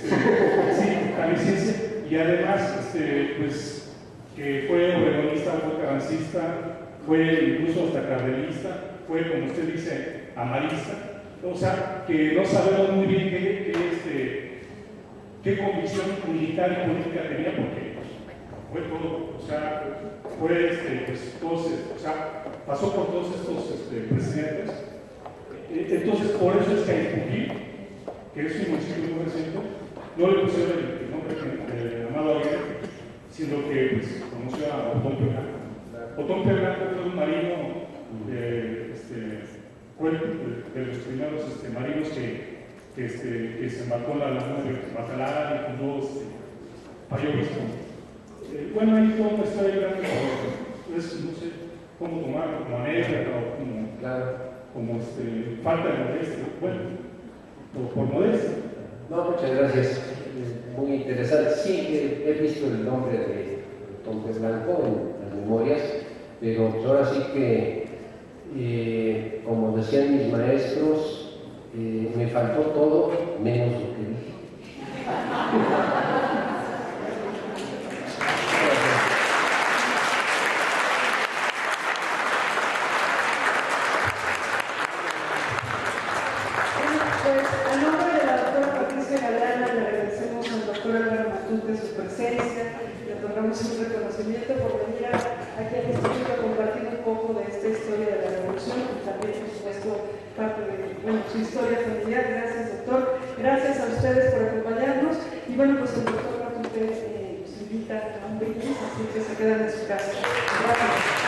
Sí, jalisciense, y además, pues, que fue obregonista, fue carrancista, fue incluso hasta cardenista, fue, como usted dice, amarista. O sea, que no sabemos muy bien qué convicción militar y política tenía, porque fue todo, o sea, fue pues, todos, o sea, pasó por todos estos presidentes. Entonces, por eso es que a Izpujil, que es un municipio muy reciente, no le pusieron el nombre de Amado Aguirre, sino que pues, conoció a Otón P. Blanco. Otón P. Blanco fue un marino, fue de los primeros marinos que se embarcó en la laguna de Bacalar y fundó Payo Obispo. Bueno, hay toda una historia grande, no sé cómo tomarlo, como anécdota o como falta de modestia. Bueno, por modestia. No, muchas gracias. Muy interesante. Sí, he visto el nombre de Otón P. Blanco en las memorias, pero pues ahora sí que, como decían mis maestros, me faltó todo menos lo que dije. Un reconocimiento por venir aquí al instituto a compartir un poco de esta historia de la revolución y también, por supuesto, parte de su historia familiar. Gracias, doctor. Gracias a ustedes por acompañarnos. Y bueno, pues el doctor Matute nos invita a un brindis, así que se quedan en su casa. Gracias.